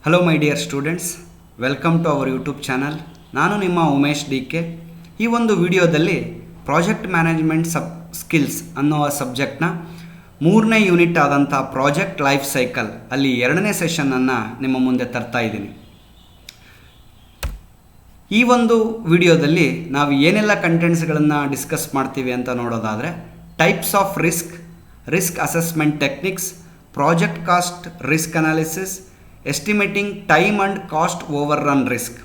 Hello my dear students, welcome to our YouTube channel. ನಾನು ನಿಮ್ಮ ಉಮೇಶ್ ಡಿ.ಕೆ. ಈ ಒಂದು ವಿಡಿಯೋದಲ್ಲಿ ಪ್ರಾಜೆಕ್ಟ್ ಮ್ಯಾನೇಜ್ಮೆಂಟ್ ಸ್ಕಿಲ್ಸ್ ಅನ್ನೋ ಸಬ್ಜೆಕ್ಟ್ನ 3ನೇ ಯೂನಿಟ್ ಆದಂಥ ಪ್ರಾಜೆಕ್ಟ್ ಲೈಫ್ ಸೈಕಲ್ ಅಲ್ಲಿ 2ನೇ ಸೆಷನನ್ನು ನಿಮ್ಮ ಮುಂದೆ ತರ್ತಾ ಇದ್ದೀನಿ. ಈ ಒಂದು ವಿಡಿಯೋದಲ್ಲಿ ನಾವು ಏನೆಲ್ಲ ಕಂಟೆಂಟ್ಸ್ಗಳನ್ನು ಡಿಸ್ಕಸ್ ಮಾಡ್ತೀವಿ ಅಂತ ನೋಡೋದಾದರೆ, types of risk assessment techniques, project cost risk analysis, estimating time and cost over run risk.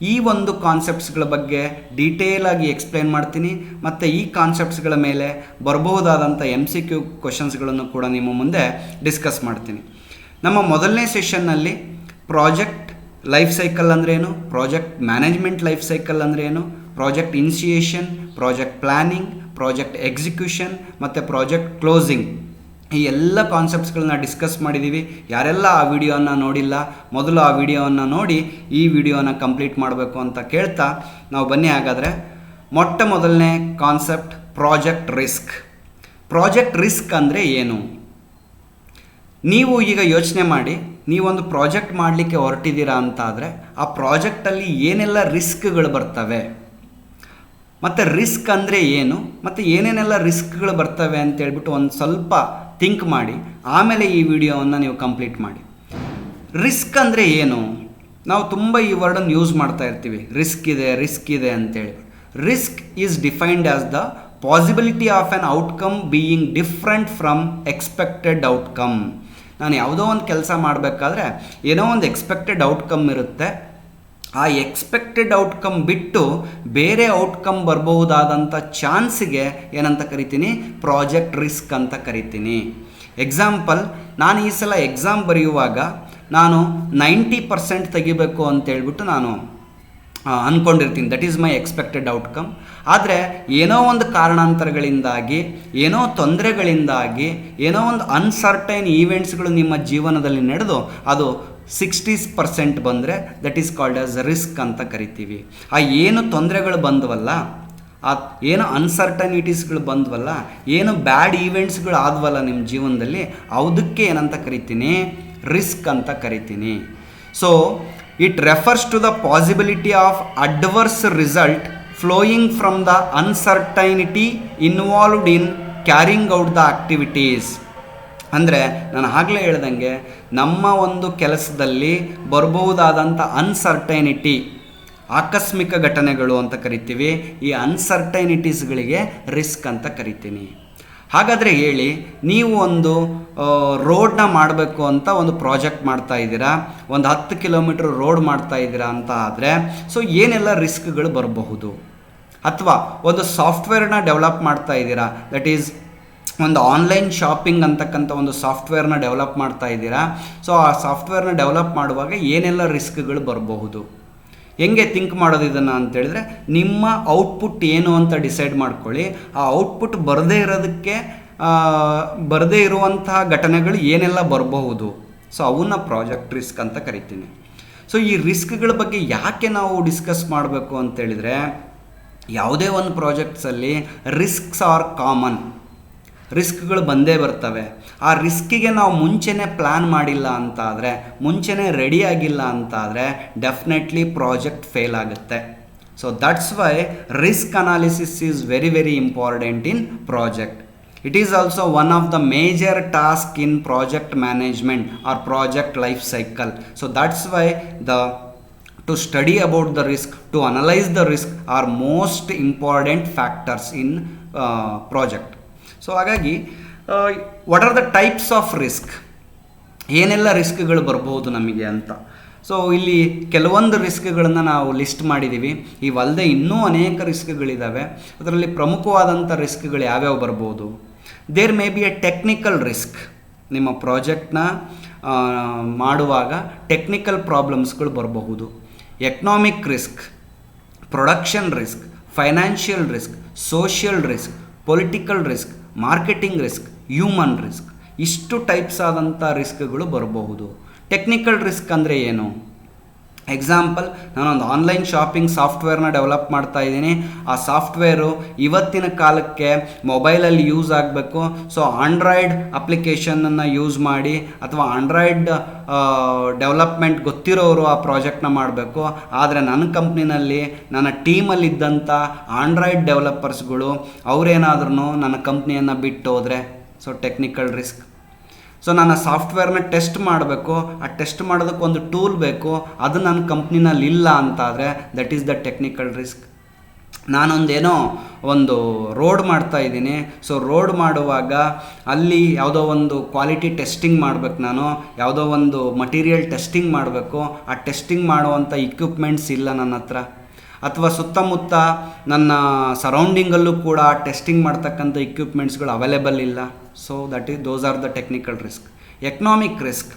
ಈ ಒಂದು ಕಾನ್ಸೆಪ್ಟ್ಸ್ಗಳ ಬಗ್ಗೆ ಡೀಟೇಲ್ ಆಗಿ ಎಕ್ಸ್ಪ್ಲೇನ್ ಮಾಡ್ತೀನಿ. ಮತ್ತು ಈ ಕಾನ್ಸೆಪ್ಟ್ಸ್ಗಳ ಮೇಲೆ ಬರಬಹುದಾದಂಥ MCQ ಕ್ವಶನ್ಸ್ಗಳನ್ನು ಕೂಡ ನಿಮ್ಮ ಮುಂದೆ ಡಿಸ್ಕಸ್ ಮಾಡ್ತೀನಿ. ನಮ್ಮ ಮೊದಲನೇ ಸೆಷನ್ನಲ್ಲಿ ಪ್ರಾಜೆಕ್ಟ್ ಲೈಫ್ ಸೈಕಲ್ ಅಂದ್ರೇನು, ಪ್ರಾಜೆಕ್ಟ್ ಮ್ಯಾನೇಜ್ಮೆಂಟ್ ಲೈಫ್ ಸೈಕಲ್ ಅಂದ್ರೇನು, project initiation, project planning, project execution ಮತ್ತು ಪ್ರಾಜೆಕ್ಟ್ ಕ್ಲೋಸಿಂಗ್, ಈ ಎಲ್ಲ ಕಾನ್ಸೆಪ್ಟ್ಸ್ಗಳನ್ನ ಡಿಸ್ಕಸ್ ಮಾಡಿದ್ದೀವಿ. ಯಾರೆಲ್ಲ ಆ ವಿಡಿಯೋನ ನೋಡಿಲ್ಲ, ಮೊದಲು ಆ ವಿಡಿಯೋವನ್ನು ನೋಡಿ ಈ ವಿಡಿಯೋನ ಕಂಪ್ಲೀಟ್ ಮಾಡಬೇಕು ಅಂತ ಕೇಳ್ತಾ ನಾವು ಬನ್ನಿ. ಹಾಗಾದರೆ ಮೊಟ್ಟ ಮೊದಲನೇ concept project risk. Project risk ಅಂದರೆ ಏನು? ನೀವು ಈಗ ಯೋಚನೆ ಮಾಡಿ, ನೀವೊಂದು ಪ್ರಾಜೆಕ್ಟ್ ಮಾಡಲಿಕ್ಕೆ ಹೊರಟಿದ್ದೀರಾ ಅಂತ ಆದರೆ ಆ ಪ್ರಾಜೆಕ್ಟಲ್ಲಿ ಏನೆಲ್ಲ ರಿಸ್ಕ್ಗಳು ಬರ್ತವೆ, ಮತ್ತು ರಿಸ್ಕ್ ಅಂದರೆ ಏನು, ಮತ್ತು ಏನೇನೆಲ್ಲ ರಿಸ್ಕ್ಗಳು ಬರ್ತವೆ ಅಂತೇಳ್ಬಿಟ್ಟು ಒಂದು ಸ್ವಲ್ಪ ಥಿಂಕ್ ಮಾಡಿ ಆಮೇಲೆ ಈ ವಿಡಿಯೋವನ್ನು ನೀವು ಕಂಪ್ಲೀಟ್ ಮಾಡಿ. ರಿಸ್ಕ್ ಅಂದರೆ ಏನು? ನಾವು ತುಂಬ ಈ ವರ್ಡನ್ನು ಯೂಸ್ ಮಾಡ್ತಾ ಇರ್ತೀವಿ, ರಿಸ್ಕ್ ಇದೆ ಅಂತೇಳಿ. Risk is defined as the possibility of an outcome being different from expected outcome. ನಾನು ಯಾವುದೋ ಒಂದು ಕೆಲಸ ಮಾಡಬೇಕಾದ್ರೆ ಏನೋ ಒಂದು ಎಕ್ಸ್ಪೆಕ್ಟೆಡ್ ಔಟ್ಕಮ್ ಇರುತ್ತೆ. ಆ ಎಕ್ಸ್ಪೆಕ್ಟೆಡ್ ಔಟ್ಕಮ್ ಬಿಟ್ಟು ಬೇರೆ ಔಟ್ಕಮ್ ಬರಬಹುದಾದಂಥ ಚಾನ್ಸಿಗೆ ಏನಂತ ಕರಿತೀನಿ? ಪ್ರಾಜೆಕ್ಟ್ ರಿಸ್ಕ್ ಅಂತ ಕರಿತೀನಿ. ಎಕ್ಸಾಂಪಲ್, ನಾನು ಈ ಸಲ ಎಕ್ಸಾಮ್ ಬರೆಯುವಾಗ ನಾನು 90% ತೆಗಿಬೇಕು ಅಂತೇಳ್ಬಿಟ್ಟು ನಾನು ಅಂದ್ಕೊಂಡಿರ್ತೀನಿ. That is my expected outcome. ಆದರೆ ಏನೋ ಒಂದು ಕಾರಣಾಂತರಗಳಿಂದಾಗಿ, ಏನೋ ತೊಂದರೆಗಳಿಂದಾಗಿ, ಏನೋ ಒಂದು ಅನ್ಸರ್ಟೈನ್ ಈವೆಂಟ್ಸ್ಗಳು ನಿಮ್ಮ ಜೀವನದಲ್ಲಿ ನಡೆದು ಅದು 60% ಬಂದರೆ that is called as risk ಅಂತ ಕರಿತೀವಿ. ಆ ಏನು ತೊಂದರೆಗಳು ಬಂದವಲ್ಲ, ಆ ಏನು ಅನ್ಸರ್ಟನಿಟೀಸ್ಗಳು ಬಂದವಲ್ಲ, ಏನು ಬ್ಯಾಡ್ ಈವೆಂಟ್ಸ್ಗಳು ಆದವಲ್ಲ ನಿಮ್ಮ ಜೀವನದಲ್ಲಿ, ಅದಕ್ಕೆ ಏನಂತ ಕರಿತೀನಿ? ರಿಸ್ಕ್ ಅಂತ ಕರಿತೀನಿ. So it refers to the possibility of adverse result flowing from the uncertainty involved in carrying out the activities. ಅಂದರೆ ನಾನು ಆಗಲೇ ಹೇಳ್ದಂಗೆ ನಮ್ಮ ಒಂದು ಕೆಲಸದಲ್ಲಿ ಬರಬಹುದಾದಂಥ ಅನ್ಸರ್ಟೈನಿಟಿ, ಆಕಸ್ಮಿಕ ಘಟನೆಗಳು ಅಂತ ಕರಿತೀವಿ. ಈ ಅನ್ಸರ್ಟೈನಿಟೀಸ್ಗಳಿಗೆ ರಿಸ್ಕ್ ಅಂತ ಕರಿತೀನಿ. ಹಾಗಾದರೆ ಹೇಳಿ, ನೀವು ಒಂದು ರೋಡ್ನ ಮಾಡಬೇಕು ಅಂತ ಒಂದು ಪ್ರಾಜೆಕ್ಟ್ ಮಾಡ್ತಾ ಇದ್ದೀರಾ, ಒಂದು 10 ಕಿಲೋಮೀಟ್ರ್ ರೋಡ್ ಮಾಡ್ತಾ ಇದ್ದೀರಾ ಅಂತ ಆದರೆ ಸೊ ಏನೆಲ್ಲ ರಿಸ್ಕ್ಗಳು ಬರಬಹುದು? ಅಥವಾ ಒಂದು ಸಾಫ್ಟ್ವೇರ್ನ ಡೆವಲಪ್ ಮಾಡ್ತಾ ಇದ್ದೀರಾ, ದಟ್ ಈಸ್ ಒಂದು ಆನ್ಲೈನ್ ಶಾಪಿಂಗ್ ಅಂತಕ್ಕಂಥ ಒಂದು ಸಾಫ್ಟ್ವೇರ್ನ ಡೆವಲಪ್ ಮಾಡ್ತಾ ಇದ್ದೀರಾ. ಸೊ ಆ ಸಾಫ್ಟ್ವೇರ್ನ ಡೆವಲಪ್ ಮಾಡುವಾಗ ಏನೆಲ್ಲ ರಿಸ್ಕ್ಗಳು ಬರಬಹುದು? ಹೆಂಗೆ ಥಿಂಕ್ ಮಾಡೋದು ಇದನ್ನು ಅಂತೇಳಿದ್ರೆ, ನಿಮ್ಮ ಔಟ್ಪುಟ್ ಏನು ಅಂತ ಡಿಸೈಡ್ ಮಾಡ್ಕೊಳ್ಳಿ. ಆ ಔಟ್ಪುಟ್ ಬರದೇ ಇರುವಂತಹ ಘಟನೆಗಳು ಏನೆಲ್ಲ ಬರಬಹುದು, ಸೊ ಅವನ್ನ ಪ್ರಾಜೆಕ್ಟ್ ರಿಸ್ಕ್ ಅಂತ ಕರಿತೀನಿ. ಸೊ ಈ ರಿಸ್ಕ್ಗಳ ಬಗ್ಗೆ ಯಾಕೆ ನಾವು ಡಿಸ್ಕಸ್ ಮಾಡಬೇಕು ಅಂತೇಳಿದರೆ, ಯಾವುದೇ ಒಂದು ಪ್ರಾಜೆಕ್ಟ್ಸಲ್ಲಿ ರಿಸ್ಕ್ಸ್ ಆರ್ ಕಾಮನ್. ರಿಸ್ಕ್ಗಳು ಬಂದೇ ಬರ್ತವೆ. ಆ ರಿಸ್ಕಿಗೆ ನಾವು ಮುಂಚೆನೇ ಪ್ಲ್ಯಾನ್ ಮಾಡಿಲ್ಲ ಅಂತ ಆದರೆ, ಮುಂಚೆನೇ ರೆಡಿ ಆಗಿಲ್ಲ ಅಂತ ಆದರೆ ಡೆಫಿನೆಟ್ಲಿ ಪ್ರಾಜೆಕ್ಟ್ ಫೇಲ್ ಆಗುತ್ತೆ. So that's why risk analysis is very very important in project. It is also one of the major task in project management or project life cycle. So that's why to study about the risk, to analyze the risk are most important factors in project. So ಹಾಗಾಗಿ what are the types of risk, ಏನೆಲ್ಲ ರಿಸ್ಕ್ಗಳು ಬರ್ಬೋದು ನಮಗೆ ಅಂತ. So ಇಲ್ಲಿ ಕೆಲವೊಂದು ರಿಸ್ಕ್ಗಳನ್ನು ನಾವು list ಮಾಡಿದ್ದೀವಿ. ಇವಲ್ಲದೆ ಇನ್ನೂ ಅನೇಕ ರಿಸ್ಕ್ಗಳಿದ್ದಾವೆ. ಅದರಲ್ಲಿ ಪ್ರಮುಖವಾದಂಥ ರಿಸ್ಕ್ಗಳು ಯಾವ್ಯಾವ ಬರ್ಬೋದು? There may be a technical risk. ನಿಮ್ಮ ಪ್ರಾಜೆಕ್ಟ್ನ ಮಾಡುವಾಗ ಟೆಕ್ನಿಕಲ್ ಪ್ರಾಬ್ಲಮ್ಸ್ಗಳು ಬರಬಹುದು. Economic risk, production risk, financial risk, social risk, political risk, marketing risk, human risk, ಇಷ್ಟು ಟೈಪ್ಸ್ ಆದಂಥ ರಿಸ್ಕ್ಗಳು ಬರಬಹುದು. ಟೆಕ್ನಿಕಲ್ ರಿಸ್ಕ್ ಅಂದರೆ ಏನು? ಎಕ್ಸಾಂಪಲ್, ನಾನೊಂದು ಆನ್ಲೈನ್ ಶಾಪಿಂಗ್ ಸಾಫ್ಟ್ವೇರ್ನ ಡೆವಲಪ್ ಮಾಡ್ತಾ ಇದ್ದೀನಿ. ಆ ಸಾಫ್ಟ್ವೇರು ಇವತ್ತಿನ ಕಾಲಕ್ಕೆ ಮೊಬೈಲಲ್ಲಿ ಯೂಸ್ ಆಗಬೇಕು. ಸೊ ಆಂಡ್ರಾಯ್ಡ್ ಅಪ್ಲಿಕೇಶನನ್ನು ಯೂಸ್ ಮಾಡಿ ಅಥವಾ ಆಂಡ್ರಾಯ್ಡ್ ಡೆವಲಪ್ಮೆಂಟ್ ಗೊತ್ತಿರೋರು ಆ ಪ್ರಾಜೆಕ್ಟ್ನ ಮಾಡಬೇಕು. ಆದರೆ ನನ್ನ ಕಂಪ್ನಿನಲ್ಲಿ ನನ್ನ ಟೀಮಲ್ಲಿದ್ದಂಥ ಆಂಡ್ರಾಯ್ಡ್ ಡೆವಲಪರ್ಸ್ಗಳು ಅವರೇನಾದ್ರೂ ನನ್ನ ಕಂಪ್ನಿಯನ್ನು ಬಿಟ್ಟು ಹೋದರೆ, ಸೊ ಟೆಕ್ನಿಕಲ್ ರಿಸ್ಕ್. ಸೊ ನನ್ನ ಸಾಫ್ಟ್ವೇರ್ನ ಟೆಸ್ಟ್ ಮಾಡಬೇಕು, ಆ ಟೆಸ್ಟ್ ಮಾಡೋದಕ್ಕೆ ಒಂದು ಟೂಲ್ ಬೇಕು, ಅದು ನನ್ನ ಕಂಪ್ನಿನಲ್ಲಿ ಇಲ್ಲ ಅಂತಾದರೆ that is the technical risk. ನಾನೊಂದೇನೋ ಒಂದು ರೋಡ್ ಮಾಡ್ತಾ ಇದ್ದೀನಿ. ಸೊ ರೋಡ್ ಮಾಡುವಾಗ ಅಲ್ಲಿ ಯಾವುದೋ ಒಂದು ಕ್ವಾಲಿಟಿ ಟೆಸ್ಟಿಂಗ್ ಮಾಡಬೇಕು, ನಾನು ಯಾವುದೋ ಒಂದು ಮಟೀರಿಯಲ್ ಟೆಸ್ಟಿಂಗ್ ಮಾಡಬೇಕು. ಆ ಟೆಸ್ಟಿಂಗ್ ಮಾಡುವಂಥ ಇಕ್ವಿಪ್ಮೆಂಟ್ಸ್ ಇಲ್ಲ ನನ್ನ ಹತ್ರ, ಅಥವಾ ಸುತ್ತಮುತ್ತ ನನ್ನ ಸರೌಂಡಿಂಗಲ್ಲೂ ಕೂಡ ಟೆಸ್ಟಿಂಗ್ ಮಾಡ್ತಕ್ಕಂಥ ಇಕ್ವಿಪ್ಮೆಂಟ್ಸ್ಗಳು ಅವೈಲೇಬಲ್ ಇಲ್ಲ. So those are the technical risk. Economic risk,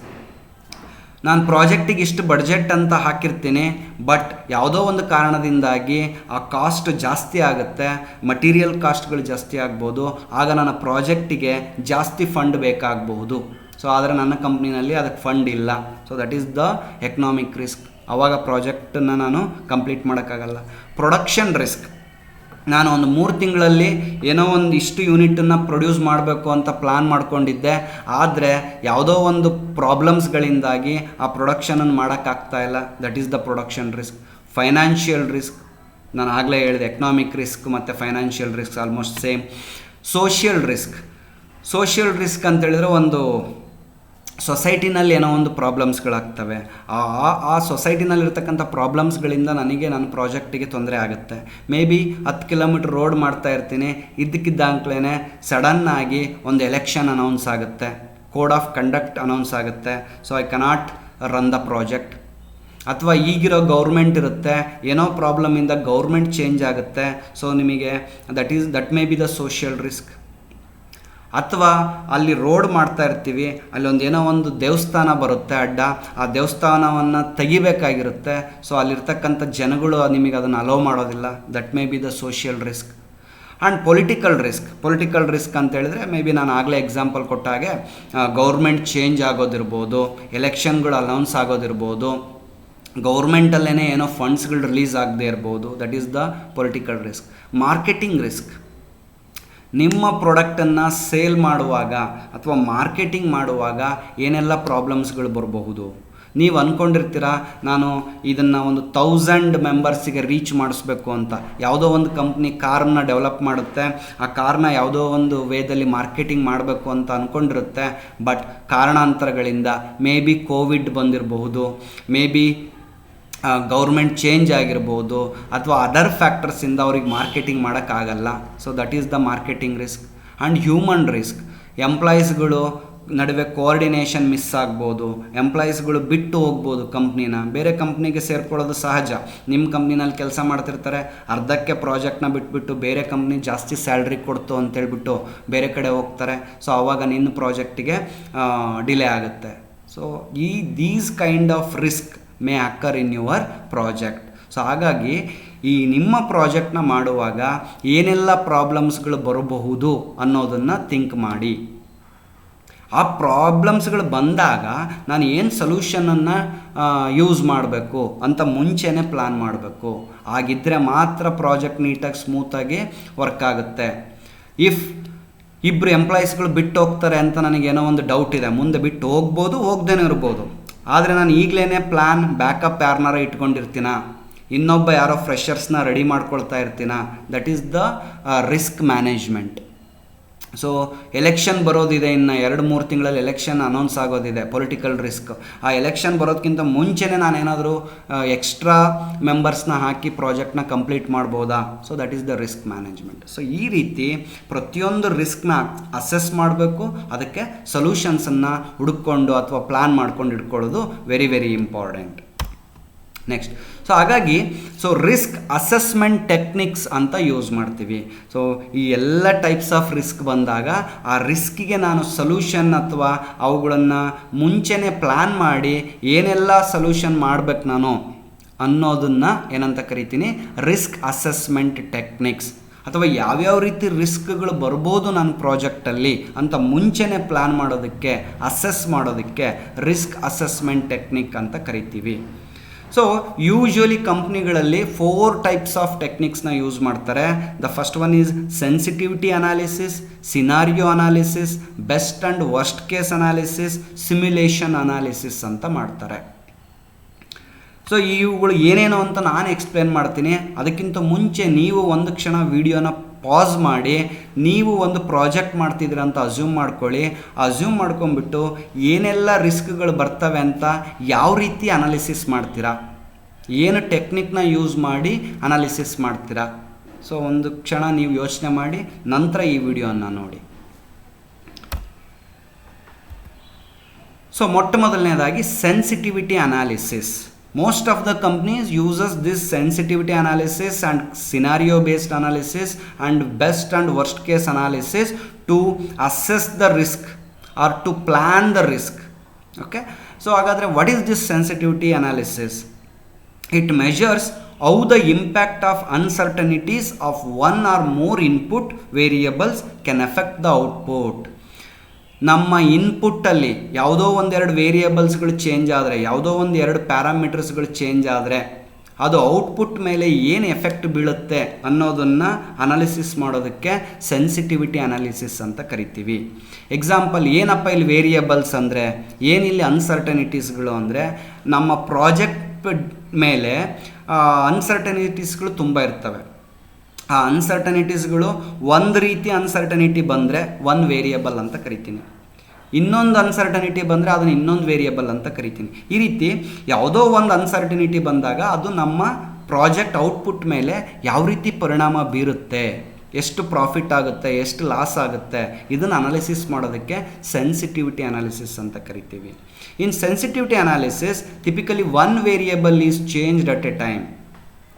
ನಾನು ಪ್ರಾಜೆಕ್ಟಿಗೆ ಇಷ್ಟು ಬಡ್ಜೆಟ್ ಅಂತ ಹಾಕಿರ್ತೀನಿ, ಬಟ್ ಯಾವುದೋ ಒಂದು ಕಾರಣದಿಂದಾಗಿ ಆ ಕಾಸ್ಟ್ ಜಾಸ್ತಿ ಆಗುತ್ತೆ, ಮಟೀರಿಯಲ್ ಕಾಸ್ಟ್ಗಳು ಜಾಸ್ತಿ ಆಗ್ಬೋದು, ಆಗ ನನ್ನ ಪ್ರಾಜೆಕ್ಟಿಗೆ ಜಾಸ್ತಿ ಫಂಡ್ ಬೇಕಾಗಬಹುದು. ಸೊ ಆದರೆ ನನ್ನ ಕಂಪ್ನಿನಲ್ಲಿ ಅದಕ್ಕೆ ಫಂಡ್ ಇಲ್ಲ. So that is the economic risk. ಆವಾಗ ಪ್ರಾಜೆಕ್ಟನ್ನು ನಾನು ಕಂಪ್ಲೀಟ್ ಮಾಡೋಕ್ಕಾಗಲ್ಲ. ಪ್ರೊಡಕ್ಷನ್ ರಿಸ್ಕ್, ನಾನು ಒಂದು 3 ತಿಂಗಳಲ್ಲಿ ಏನೋ ಒಂದು ಇಷ್ಟು ಯೂನಿಟನ್ನು ಪ್ರೊಡ್ಯೂಸ್ ಮಾಡಬೇಕು ಅಂತ ಪ್ಲ್ಯಾನ್ ಮಾಡ್ಕೊಂಡಿದ್ದೆ, ಆದರೆ ಯಾವುದೋ ಒಂದು ಪ್ರಾಬ್ಲಮ್ಸ್ಗಳಿಂದಾಗಿ ಆ ಪ್ರೊಡಕ್ಷನನ್ನು ಮಾಡೋಕ್ಕಾಗ್ತಾ ಇಲ್ಲ. That is the production risk. Financial risk, ನಾನು ಆಗಲೇ ಹೇಳಿದೆ, ಎಕನಾಮಿಕ್ ರಿಸ್ಕ್ ಮತ್ತು financial risk almost same. Social risk, social risk ಅಂತೇಳಿದ್ರೆ ಒಂದು ಸೊಸೈಟಿನಲ್ಲಿ ಏನೋ ಒಂದು ಪ್ರಾಬ್ಲಮ್ಸ್ಗಳಾಗ್ತವೆ. ಆ ಸೊಸೈಟಿನಲ್ಲಿರ್ತಕ್ಕಂಥ ಪ್ರಾಬ್ಲಮ್ಸ್ಗಳಿಂದ ನನಗೆ ನನ್ನ ಪ್ರಾಜೆಕ್ಟಿಗೆ ತೊಂದರೆ ಆಗುತ್ತೆ. ಮೇ ಬಿ 10 ಕಿಲೋಮೀಟ್ರ್ ರೋಡ್ ಮಾಡ್ತಾ ಇರ್ತೀನಿ, ಇದ್ದಕ್ಕಿದ್ದಂಕ್ಲೇ ಸಡನ್ನಾಗಿ ಒಂದು ಎಲೆಕ್ಷನ್ ಅನೌನ್ಸ್ ಆಗುತ್ತೆ, ಕೋಡ್ ಆಫ್ ಕಂಡಕ್ಟ್ ಅನೌನ್ಸ್ ಆಗುತ್ತೆ. So I cannot run the project. ಅಥವಾ ಈಗಿರೋ ಗೌರ್ಮೆಂಟ್ ಇರುತ್ತೆ, ಏನೋ ಪ್ರಾಬ್ಲಮಿಂದ ಗೌರ್ಮೆಂಟ್ ಚೇಂಜ್ ಆಗುತ್ತೆ. ಸೊ ನಿಮಗೆ that may be the social risk. ಅಥವಾ ಅಲ್ಲಿ ರೋಡ್ ಮಾಡ್ತಾ ಇರ್ತೀವಿ, ಅಲ್ಲೊಂದು ಏನೋ ಒಂದು ದೇವಸ್ಥಾನ ಬರುತ್ತೆ ಅಡ್ಡ, ಆ ದೇವಸ್ಥಾನವನ್ನು ತೆಗಿಬೇಕಾಗಿರುತ್ತೆ. ಸೊ ಅಲ್ಲಿರ್ತಕ್ಕಂಥ ಜನಗಳು ನಿಮಗೆ ಅದನ್ನು ಅಲೋ ಮಾಡೋದಿಲ್ಲ. That may be the social risk. And political risk. Political risk ಅಂತ ಹೇಳಿದ್ರೆ ಮೇ ಬಿ ನಾನು ಆಗಲೇ ಎಕ್ಸಾಂಪಲ್ ಕೊಟ್ಟಾಗೆ ಗೌರ್ಮೆಂಟ್ ಚೇಂಜ್ ಆಗೋದಿರ್ಬೋದು, ಎಲೆಕ್ಷನ್ಗಳು ಅನೌನ್ಸ್ ಆಗೋದಿರ್ಬೋದು, ಗೌರ್ಮೆಂಟಲ್ಲೇ ಏನೋ ಫಂಡ್ಸ್ಗಳು ರಿಲೀಸ್ ಆಗದೆ ಇರ್ಬೋದು. That is the political risk. Marketing risk, ನಿಮ್ಮ ಪ್ರಾಡಕ್ಟನ್ನು ಸೇಲ್ ಮಾಡುವಾಗ ಅಥವಾ ಮಾರ್ಕೆಟಿಂಗ್ ಮಾಡುವಾಗ ಏನೆಲ್ಲ ಪ್ರಾಬ್ಲಮ್ಸ್ಗಳು ಬರಬಹುದು. ನೀವು ಅಂದ್ಕೊಂಡಿರ್ತೀರ ನಾನು ಇದನ್ನು ಒಂದು 1000 ಮೆಂಬರ್ಸಿಗೆ ರೀಚ್ ಮಾಡಿಸ್ಬೇಕು ಅಂತ. ಯಾವುದೋ ಒಂದು ಕಂಪ್ನಿ ಕಾರ್ನ ಡೆವಲಪ್ ಮಾಡುತ್ತೆ, ಆ ಕಾರ್ನ ಯಾವುದೋ ಒಂದು ವೇದಲ್ಲಿ ಮಾರ್ಕೆಟಿಂಗ್ ಮಾಡಬೇಕು ಅಂತ ಅಂದ್ಕೊಂಡಿರುತ್ತೆ. ಬಟ್ ಕಾರಣಾಂತರಗಳಿಂದ ಮೇ ಬಿ ಕೋವಿಡ್ ಬಂದಿರಬಹುದು, ಮೇ ಬಿ ಗೌರ್ಮೆಂಟ್ ಚೇಂಜ್ ಆಗಿರ್ಬೋದು, ಅಥವಾ ಅದರ್ ಫ್ಯಾಕ್ಟರ್ಸಿಂದ ಅವ್ರಿಗೆ ಮಾರ್ಕೆಟಿಂಗ್ ಮಾಡೋಕ್ಕಾಗಲ್ಲ. So that is the marketing risk. And human risk, ಎಂಪ್ಲಾಯೀಸ್ಗಳು ನಡುವೆ ಕೋಆರ್ಡಿನೇಷನ್ ಮಿಸ್ ಆಗ್ಬೋದು, ಎಂಪ್ಲಾಯೀಸ್ಗಳು ಬಿಟ್ಟು ಹೋಗ್ಬೋದು ಕಂಪ್ನಿನ, ಬೇರೆ ಕಂಪ್ನಿಗೆ ಸೇರ್ಕೊಳ್ಳೋದು ಸಹಜ. ನಿಮ್ಮ ಕಂಪ್ನಿನಲ್ಲಿ ಕೆಲಸ ಮಾಡ್ತಿರ್ತಾರೆ, ಅರ್ಧಕ್ಕೆ ಪ್ರಾಜೆಕ್ಟ್ನ ಬಿಟ್ಬಿಟ್ಟು ಬೇರೆ ಕಂಪ್ನಿ ಜಾಸ್ತಿ ಸ್ಯಾಲ್ರಿ ಕೊಡ್ತು ಅಂತೇಳ್ಬಿಟ್ಟು ಬೇರೆ ಕಡೆ ಹೋಗ್ತಾರೆ. ಸೊ ಆವಾಗ ನಿನ್ನ ಪ್ರಾಜೆಕ್ಟಿಗೆ ಡಿಲೇ ಆಗುತ್ತೆ. So these kind of risk may occur in your project. So ಹಾಗಾಗಿ ಈ ನಿಮ್ಮ ಪ್ರಾಜೆಕ್ಟ್ನ ಮಾಡುವಾಗ ಏನೆಲ್ಲ ಪ್ರಾಬ್ಲಮ್ಸ್ಗಳು ಬರಬಹುದು ಅನ್ನೋದನ್ನು ಥಿಂಕ್ ಮಾಡಿ. ಆ ಪ್ರಾಬ್ಲಮ್ಸ್ಗಳು ಬಂದಾಗ ನಾನು ಏನು ಸೊಲ್ಯೂಷನನ್ನು ಯೂಸ್ ಮಾಡಬೇಕು ಅಂತ ಮುಂಚೆನೇ ಪ್ಲ್ಯಾನ್ ಮಾಡಬೇಕು. ಆಗಿದ್ದರೆ ಮಾತ್ರ ಪ್ರಾಜೆಕ್ಟ್ ನೀಟಾಗಿ ಸ್ಮೂತಾಗಿ ವರ್ಕ್ ಆಗುತ್ತೆ. ಇಫ್ 2 ಎಂಪ್ಲಾಯೀಸ್ಗಳು ಬಿಟ್ಟು ಹೋಗ್ತಾರೆ ಅಂತ ನನಗೇನೋ ಒಂದು ಡೌಟ್ ಇದೆ, ಮುಂದೆ ಬಿಟ್ಟು ಹೋಗ್ಬೋದು, ಹೋಗ್ದೇನೆ ಇರ್ಬೋದು, ಆದರೆ ನಾನು ಈಗಲೇ ಪ್ಲ್ಯಾನ್ ಬ್ಯಾಕಪ್ ಯಾರನ್ನಾರ ಇಟ್ಕೊಂಡಿರ್ತೀನ, ಇನ್ನೊಬ್ಬ ಯಾರೋ ಫ್ರೆಷರ್ಸ್ನ ರೆಡಿ ಮಾಡ್ಕೊಳ್ತಾ ಇರ್ತೀನ. That is the risk management. So election ಬರೋದಿದೆ, ಇನ್ನು 2-3 ತಿಂಗಳಲ್ಲಿ ಎಲೆಕ್ಷನ್ ಅನೌನ್ಸ್ ಆಗೋದಿದೆ, ಪೊಲಿಟಿಕಲ್ ರಿಸ್ಕ್. ಆ ಎಲೆಕ್ಷನ್ ಬರೋದಕ್ಕಿಂತ ಮುಂಚೆನೇ ನಾನೇನಾದರೂ ಎಕ್ಸ್ಟ್ರಾ ಮೆಂಬರ್ಸ್ನ ಹಾಕಿ ಪ್ರಾಜೆಕ್ಟ್ನ ಕಂಪ್ಲೀಟ್ ಮಾಡ್ಬೋದಾ? So that is the risk management. So ಈ ರೀತಿ ಪ್ರತಿಯೊಂದು ರಿಸ್ಕ್ನ ಅಸೆಸ್ ಮಾಡಬೇಕು, ಅದಕ್ಕೆ ಸೊಲ್ಯೂಷನ್ಸನ್ನು ಹುಡುಕೊಂಡು ಅಥವಾ ಪ್ಲ್ಯಾನ್ ಮಾಡ್ಕೊಂಡು ಇಟ್ಕೊಳ್ಳೋದು very very important. Next, so ಹಾಗಾಗಿ ರಿಸ್ಕ್ ಅಸೆಸ್ಮೆಂಟ್ ಟೆಕ್ನಿಕ್ಸ್ ಅಂತ ಯೂಸ್ ಮಾಡ್ತೀವಿ. ಸೊ ಈ ಎಲ್ಲ ಟೈಪ್ಸ್ ಆಫ್ ರಿಸ್ಕ್ ಬಂದಾಗ ಆ ರಿಸ್ಕಿಗೆ ನಾನು ಸೊಲ್ಯೂಷನ್ ಅಥವಾ ಅವುಗಳನ್ನು ಮುಂಚೆನೇ ಪ್ಲ್ಯಾನ್ ಮಾಡಿ ಏನೆಲ್ಲ ಸೊಲ್ಯೂಷನ್ ಮಾಡಬೇಕು ನಾನು ಅನ್ನೋದನ್ನು ಏನಂತ ಕರಿತೀನಿ, ರಿಸ್ಕ್ ಅಸೆಸ್ಮೆಂಟ್ ಟೆಕ್ನಿಕ್ಸ್. ಅಥವಾ ಯಾವ್ಯಾವ ರೀತಿ ರಿಸ್ಕ್ಗಳು ಬರ್ಬೋದು ನನ್ನ ಪ್ರಾಜೆಕ್ಟಲ್ಲಿ ಅಂತ ಮುಂಚೆನೇ ಪ್ಲ್ಯಾನ್ ಮಾಡೋದಕ್ಕೆ, ಅಸೆಸ್ ಮಾಡೋದಕ್ಕೆ ರಿಸ್ಕ್ ಅಸೆಸ್ಮೆಂಟ್ ಟೆಕ್ನಿಕ್ ಅಂತ ಕರಿತೀವಿ. ಸೊ ಯೂಶ್ವಲಿ ಕಂಪ್ನಿಗಳಲ್ಲಿ 4 ಟೈಪ್ಸ್ ಆಫ್ ಟೆಕ್ನಿಕ್ಸ್ನ ಯೂಸ್ ಮಾಡ್ತಾರೆ. The first one is sensitivity analysis, scenario analysis, best and worst case analysis, simulation analysis ಅಂತ ಮಾಡ್ತಾರೆ. ಸೊ ಇವುಗಳು ಏನೇನೋ ಅಂತ ನಾನು ಎಕ್ಸ್ಪ್ಲೇನ್ ಮಾಡ್ತೀನಿ. ಅದಕ್ಕಿಂತ ಮುಂಚೆ ನೀವು ಒಂದು ಕ್ಷಣ ವಿಡಿಯೋನ ಪಾಸ್ ಮಾಡಿ, ನೀವು ಒಂದು ಪ್ರಾಜೆಕ್ಟ್ ಮಾಡ್ತಿದ್ದೀರ ಅಂತ ಅಸ್ಯೂಮ್ ಮಾಡ್ಕೊಳ್ಳಿ. ಅಸ್ಯೂಮ್ ಮಾಡ್ಕೊಂಬಿಟ್ಟು ಏನೆಲ್ಲ ರಿಸ್ಕ್ಗಳು ಬರ್ತವೆ ಅಂತ ಯಾವ ರೀತಿ ಅನಾಲಿಸಿಸ್ ಮಾಡ್ತೀರಾ, ಏನು ಟೆಕ್ನಿಕ್ನ ಯೂಸ್ ಮಾಡಿ ಅನಾಲಿಸಿಸ್ ಮಾಡ್ತೀರಾ. ಸೊ ಒಂದು ಕ್ಷಣ ನೀವು ಯೋಚನೆ ಮಾಡಿ ನಂತರ ಈ ವಿಡಿಯೋನ ನೋಡಿ. ಸೊ ಮೊಟ್ಟ ಮೊದಲನೇದಾಗಿ sensitivity analysis. Most of the companies uses this sensitivity analysis and scenario based analysis and best and worst case analysis to assess the risk or to plan the risk. Okay, so hagadre what is this sensitivity analysis? It measures how the impact of uncertainties of one or more input variables can affect the output. ನಮ್ಮ ಇನ್ಪುಟ್ಟಲ್ಲಿ ಯಾವುದೋ ಒಂದೆರಡು ವೇರಿಯೇಬಲ್ಸ್ಗಳು change ಆದರೆ, ಯಾವುದೋ ಒಂದೆರಡು ಪ್ಯಾರಾಮೀಟರ್ಸ್ಗಳು change ಆದರೆ ಅದು output ಮೇಲೆ ಏನು ಎಫೆಕ್ಟ್ ಬೀಳುತ್ತೆ ಅನ್ನೋದನ್ನು ಅನಾಲಿಸಿಸ್ ಮಾಡೋದಕ್ಕೆ ಸೆನ್ಸಿಟಿವಿಟಿ ಅನಾಲಿಸಿಸ್ ಅಂತ ಕರಿತೀವಿ. ಎಕ್ಸಾಂಪಲ್ ಏನಪ್ಪ ಇಲ್ಲಿ ವೇರಿಯೇಬಲ್ಸ್ ಅಂದರೆ, ಏನಿಲ್ಲಿ ಅನ್ಸರ್ಟನಿಟೀಸ್ಗಳು ಅಂದರೆ, ನಮ್ಮ ಪ್ರಾಜೆಕ್ಟ್ ಮೇಲೆ ಅನ್ಸರ್ಟನಿಟೀಸ್ಗಳು ತುಂಬ ಇರ್ತವೆ. ಆ ಅನ್ಸರ್ಟನಿಟೀಸ್ಗಳು ಒಂದು ರೀತಿ ಅನ್ಸರ್ಟನಿಟಿ ಬಂದರೆ ಒಂದು ವೇರಿಯೇಬಲ್ ಅಂತ ಕರಿತೀನಿ, ಇನ್ನೊಂದು ಅನ್ಸರ್ಟನಿಟಿ ಬಂದರೆ ಅದನ್ನು ಇನ್ನೊಂದು ವೇರಿಯೇಬಲ್ ಅಂತ ಕರಿತೀನಿ. ಈ ರೀತಿ ಯಾವುದೋ ಒಂದು ಅನ್ಸರ್ಟನಿಟಿ ಬಂದಾಗ ಅದು ನಮ್ಮ ಪ್ರಾಜೆಕ್ಟ್ ಔಟ್ಪುಟ್ ಮೇಲೆ ಯಾವ ರೀತಿ ಪರಿಣಾಮ ಬೀರುತ್ತೆ, ಎಷ್ಟು ಪ್ರಾಫಿಟ್ ಆಗುತ್ತೆ, ಎಷ್ಟು ಲಾಸ್ ಆಗುತ್ತೆ, ಇದನ್ನು ಅನಾಲಿಸಿಸ್ ಮಾಡೋದಕ್ಕೆ ಸೆನ್ಸಿಟಿವಿಟಿ ಅನಾಲಿಸಿಸ್ ಅಂತ ಕರಿತೀವಿ. In sensitivity analysis typically one variable is changed at a time.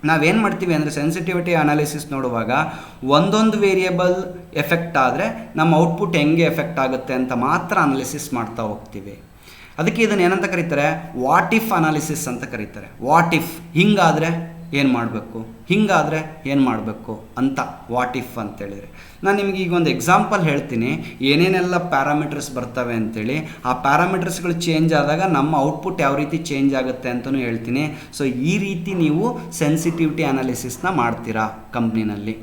ನಾವೇನು ಮಾಡ್ತೀವಿ ಅಂದರೆ ಸೆನ್ಸಿಟಿವಿಟಿ ಅನಾಲಿಸಿಸ್ ನೋಡುವಾಗ ಒಂದೊಂದು ವೇರಿಯೇಬಲ್ ಎಫೆಕ್ಟ್ ಆದರೆ ನಮ್ಮ ಔಟ್ಪುಟ್ ಹೆಂಗೆ ಎಫೆಕ್ಟ್ ಆಗುತ್ತೆ ಅಂತ ಮಾತ್ರ ಅನಾಲಿಸಿಸ್ ಮಾಡ್ತಾ ಹೋಗ್ತೀವಿ. ಅದಕ್ಕೆ ಇದನ್ನು ಏನಂತ ಕರೀತಾರೆ, ವಾಟ್ ಇಫ್ ಅನಾಲಿಸಿಸ್ ಅಂತ ಕರೀತಾರೆ. ವಾಟ್ ಇಫ್ ಹಿಂಗಾದರೆ ಏನು ಮಾಡಬೇಕು, ಹಿಂಗಾದರೆ ಏನು ಮಾಡಬೇಕು ಅಂತ ವಾಟ್ ಇಫ್ ಅಂತೇಳಿದರೆ. ನಾನು ನಿಮಗೆ ಈಗ ಒಂದು ಎಕ್ಸಾಂಪಲ್ ಹೇಳ್ತೀನಿ, ಏನೇನೆಲ್ಲ ಪ್ಯಾರಾಮೀಟರ್ಸ್ ಬರ್ತವೆ ಅಂತೇಳಿ. ಆ ಪ್ಯಾರಾಮೀಟರ್ಸ್ಗಳು ಚೇಂಜ್ ಆದಾಗ ನಮ್ಮ ಔಟ್ಪುಟ್ ಯಾವ ರೀತಿ ಚೇಂಜ್ ಆಗುತ್ತೆ ಅಂತಲೂ ಹೇಳ್ತೀನಿ. ಸೊ ಈ ರೀತಿ ನೀವು ಸೆನ್ಸಿಟಿವಿಟಿ ಅನಾಲಿಸಿಸ್ನ ಮಾಡ್ತೀರಾ ಕಂಪ್ನಿನಲ್ಲಿ.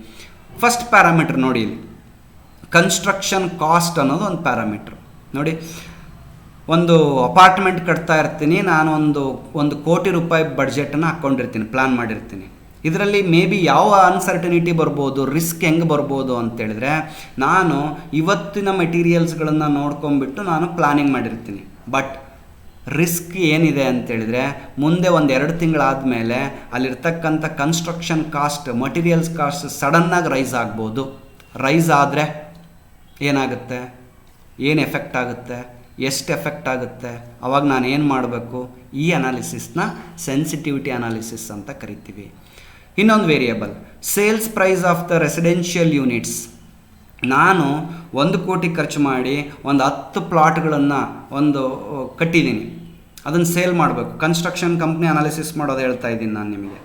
ಫಸ್ಟ್ ಪ್ಯಾರಾಮೀಟರ್ ನೋಡಿ, ಇಲ್ಲಿ ಕನ್ಸ್ಟ್ರಕ್ಷನ್ ಕಾಸ್ಟ್ ಅನ್ನೋದು ಒಂದು ಪ್ಯಾರಾಮೀಟ್ರ್ ನೋಡಿ. ಒಂದು ಅಪಾರ್ಟ್ಮೆಂಟ್ ಕಟ್ತಾ ಇರ್ತೀನಿ ನಾನು, ಒಂದು ಕೋಟಿ ರೂಪಾಯಿ ಬಡ್ಜೆಟನ್ನು ಹಾಕ್ಕೊಂಡಿರ್ತೀನಿ, ಪ್ಲ್ಯಾನ್ ಮಾಡಿರ್ತೀನಿ. ಇದರಲ್ಲಿ ಮೇ ಬಿ ಯಾವ ಅನ್ಸರ್ಟನಿಟಿ ಬರ್ಬೋದು, ರಿಸ್ಕ್ ಹೆಂಗೆ ಬರ್ಬೋದು ಅಂತೇಳಿದ್ರೆ, ನಾನು ಇವತ್ತಿನ ಮೆಟೀರಿಯಲ್ಸ್ಗಳನ್ನು ನೋಡ್ಕೊಂಬಿಟ್ಟು ನಾನು ಪ್ಲಾನಿಂಗ್ ಮಾಡಿರ್ತೀನಿ. ಬಟ್ ರಿಸ್ಕ್ ಏನಿದೆ ಅಂತೇಳಿದರೆ, ಮುಂದೆ 1-2 ತಿಂಗಳಾದಮೇಲೆ ಅಲ್ಲಿರ್ತಕ್ಕಂಥ ಕನ್ಸ್ಟ್ರಕ್ಷನ್ ಕಾಸ್ಟ್, ಮಟೀರಿಯಲ್ಸ್ ಕಾಸ್ಟ್ ಸಡನ್ನಾಗಿ ರೈಸ್ ಆಗ್ಬೋದು. ರೈಸ್ ಆದರೆ ಏನಾಗುತ್ತೆ, ಏನು ಎಫೆಕ್ಟ್ ಆಗುತ್ತೆ, ಎಷ್ಟು ಎಫೆಕ್ಟ್ ಆಗುತ್ತೆ, ಅವಾಗ ನಾನು ಏನು ಮಾಡಬೇಕು, ಈ ಅನಾಲಿಸಿಸ್ನ ಸೆನ್ಸಿಟಿವಿಟಿ ಅನಾಲಿಸಿಸ್ ಅಂತ ಕರಿತೀವಿ. ಇನ್ನೊಂದು variable sales price of the residential units. ನಾನು 1 ಕೋಟಿ ಖರ್ಚು ಮಾಡಿ ಒಂದು 10 ಪ್ಲಾಟ್ಗಳನ್ನು ಕಟ್ಟಿದ್ದೀನಿ, ಅದನ್ನು ಸೇಲ್ ಮಾಡಬೇಕು. ಕನ್ಸ್ಟ್ರಕ್ಷನ್ ಕಂಪ್ನಿ ಅನಾಲಿಸಿಸ್ ಮಾಡೋದು ಹೇಳ್ತಾ ಇದ್ದೀನಿ ನಾನು ನಿಮಗೆ.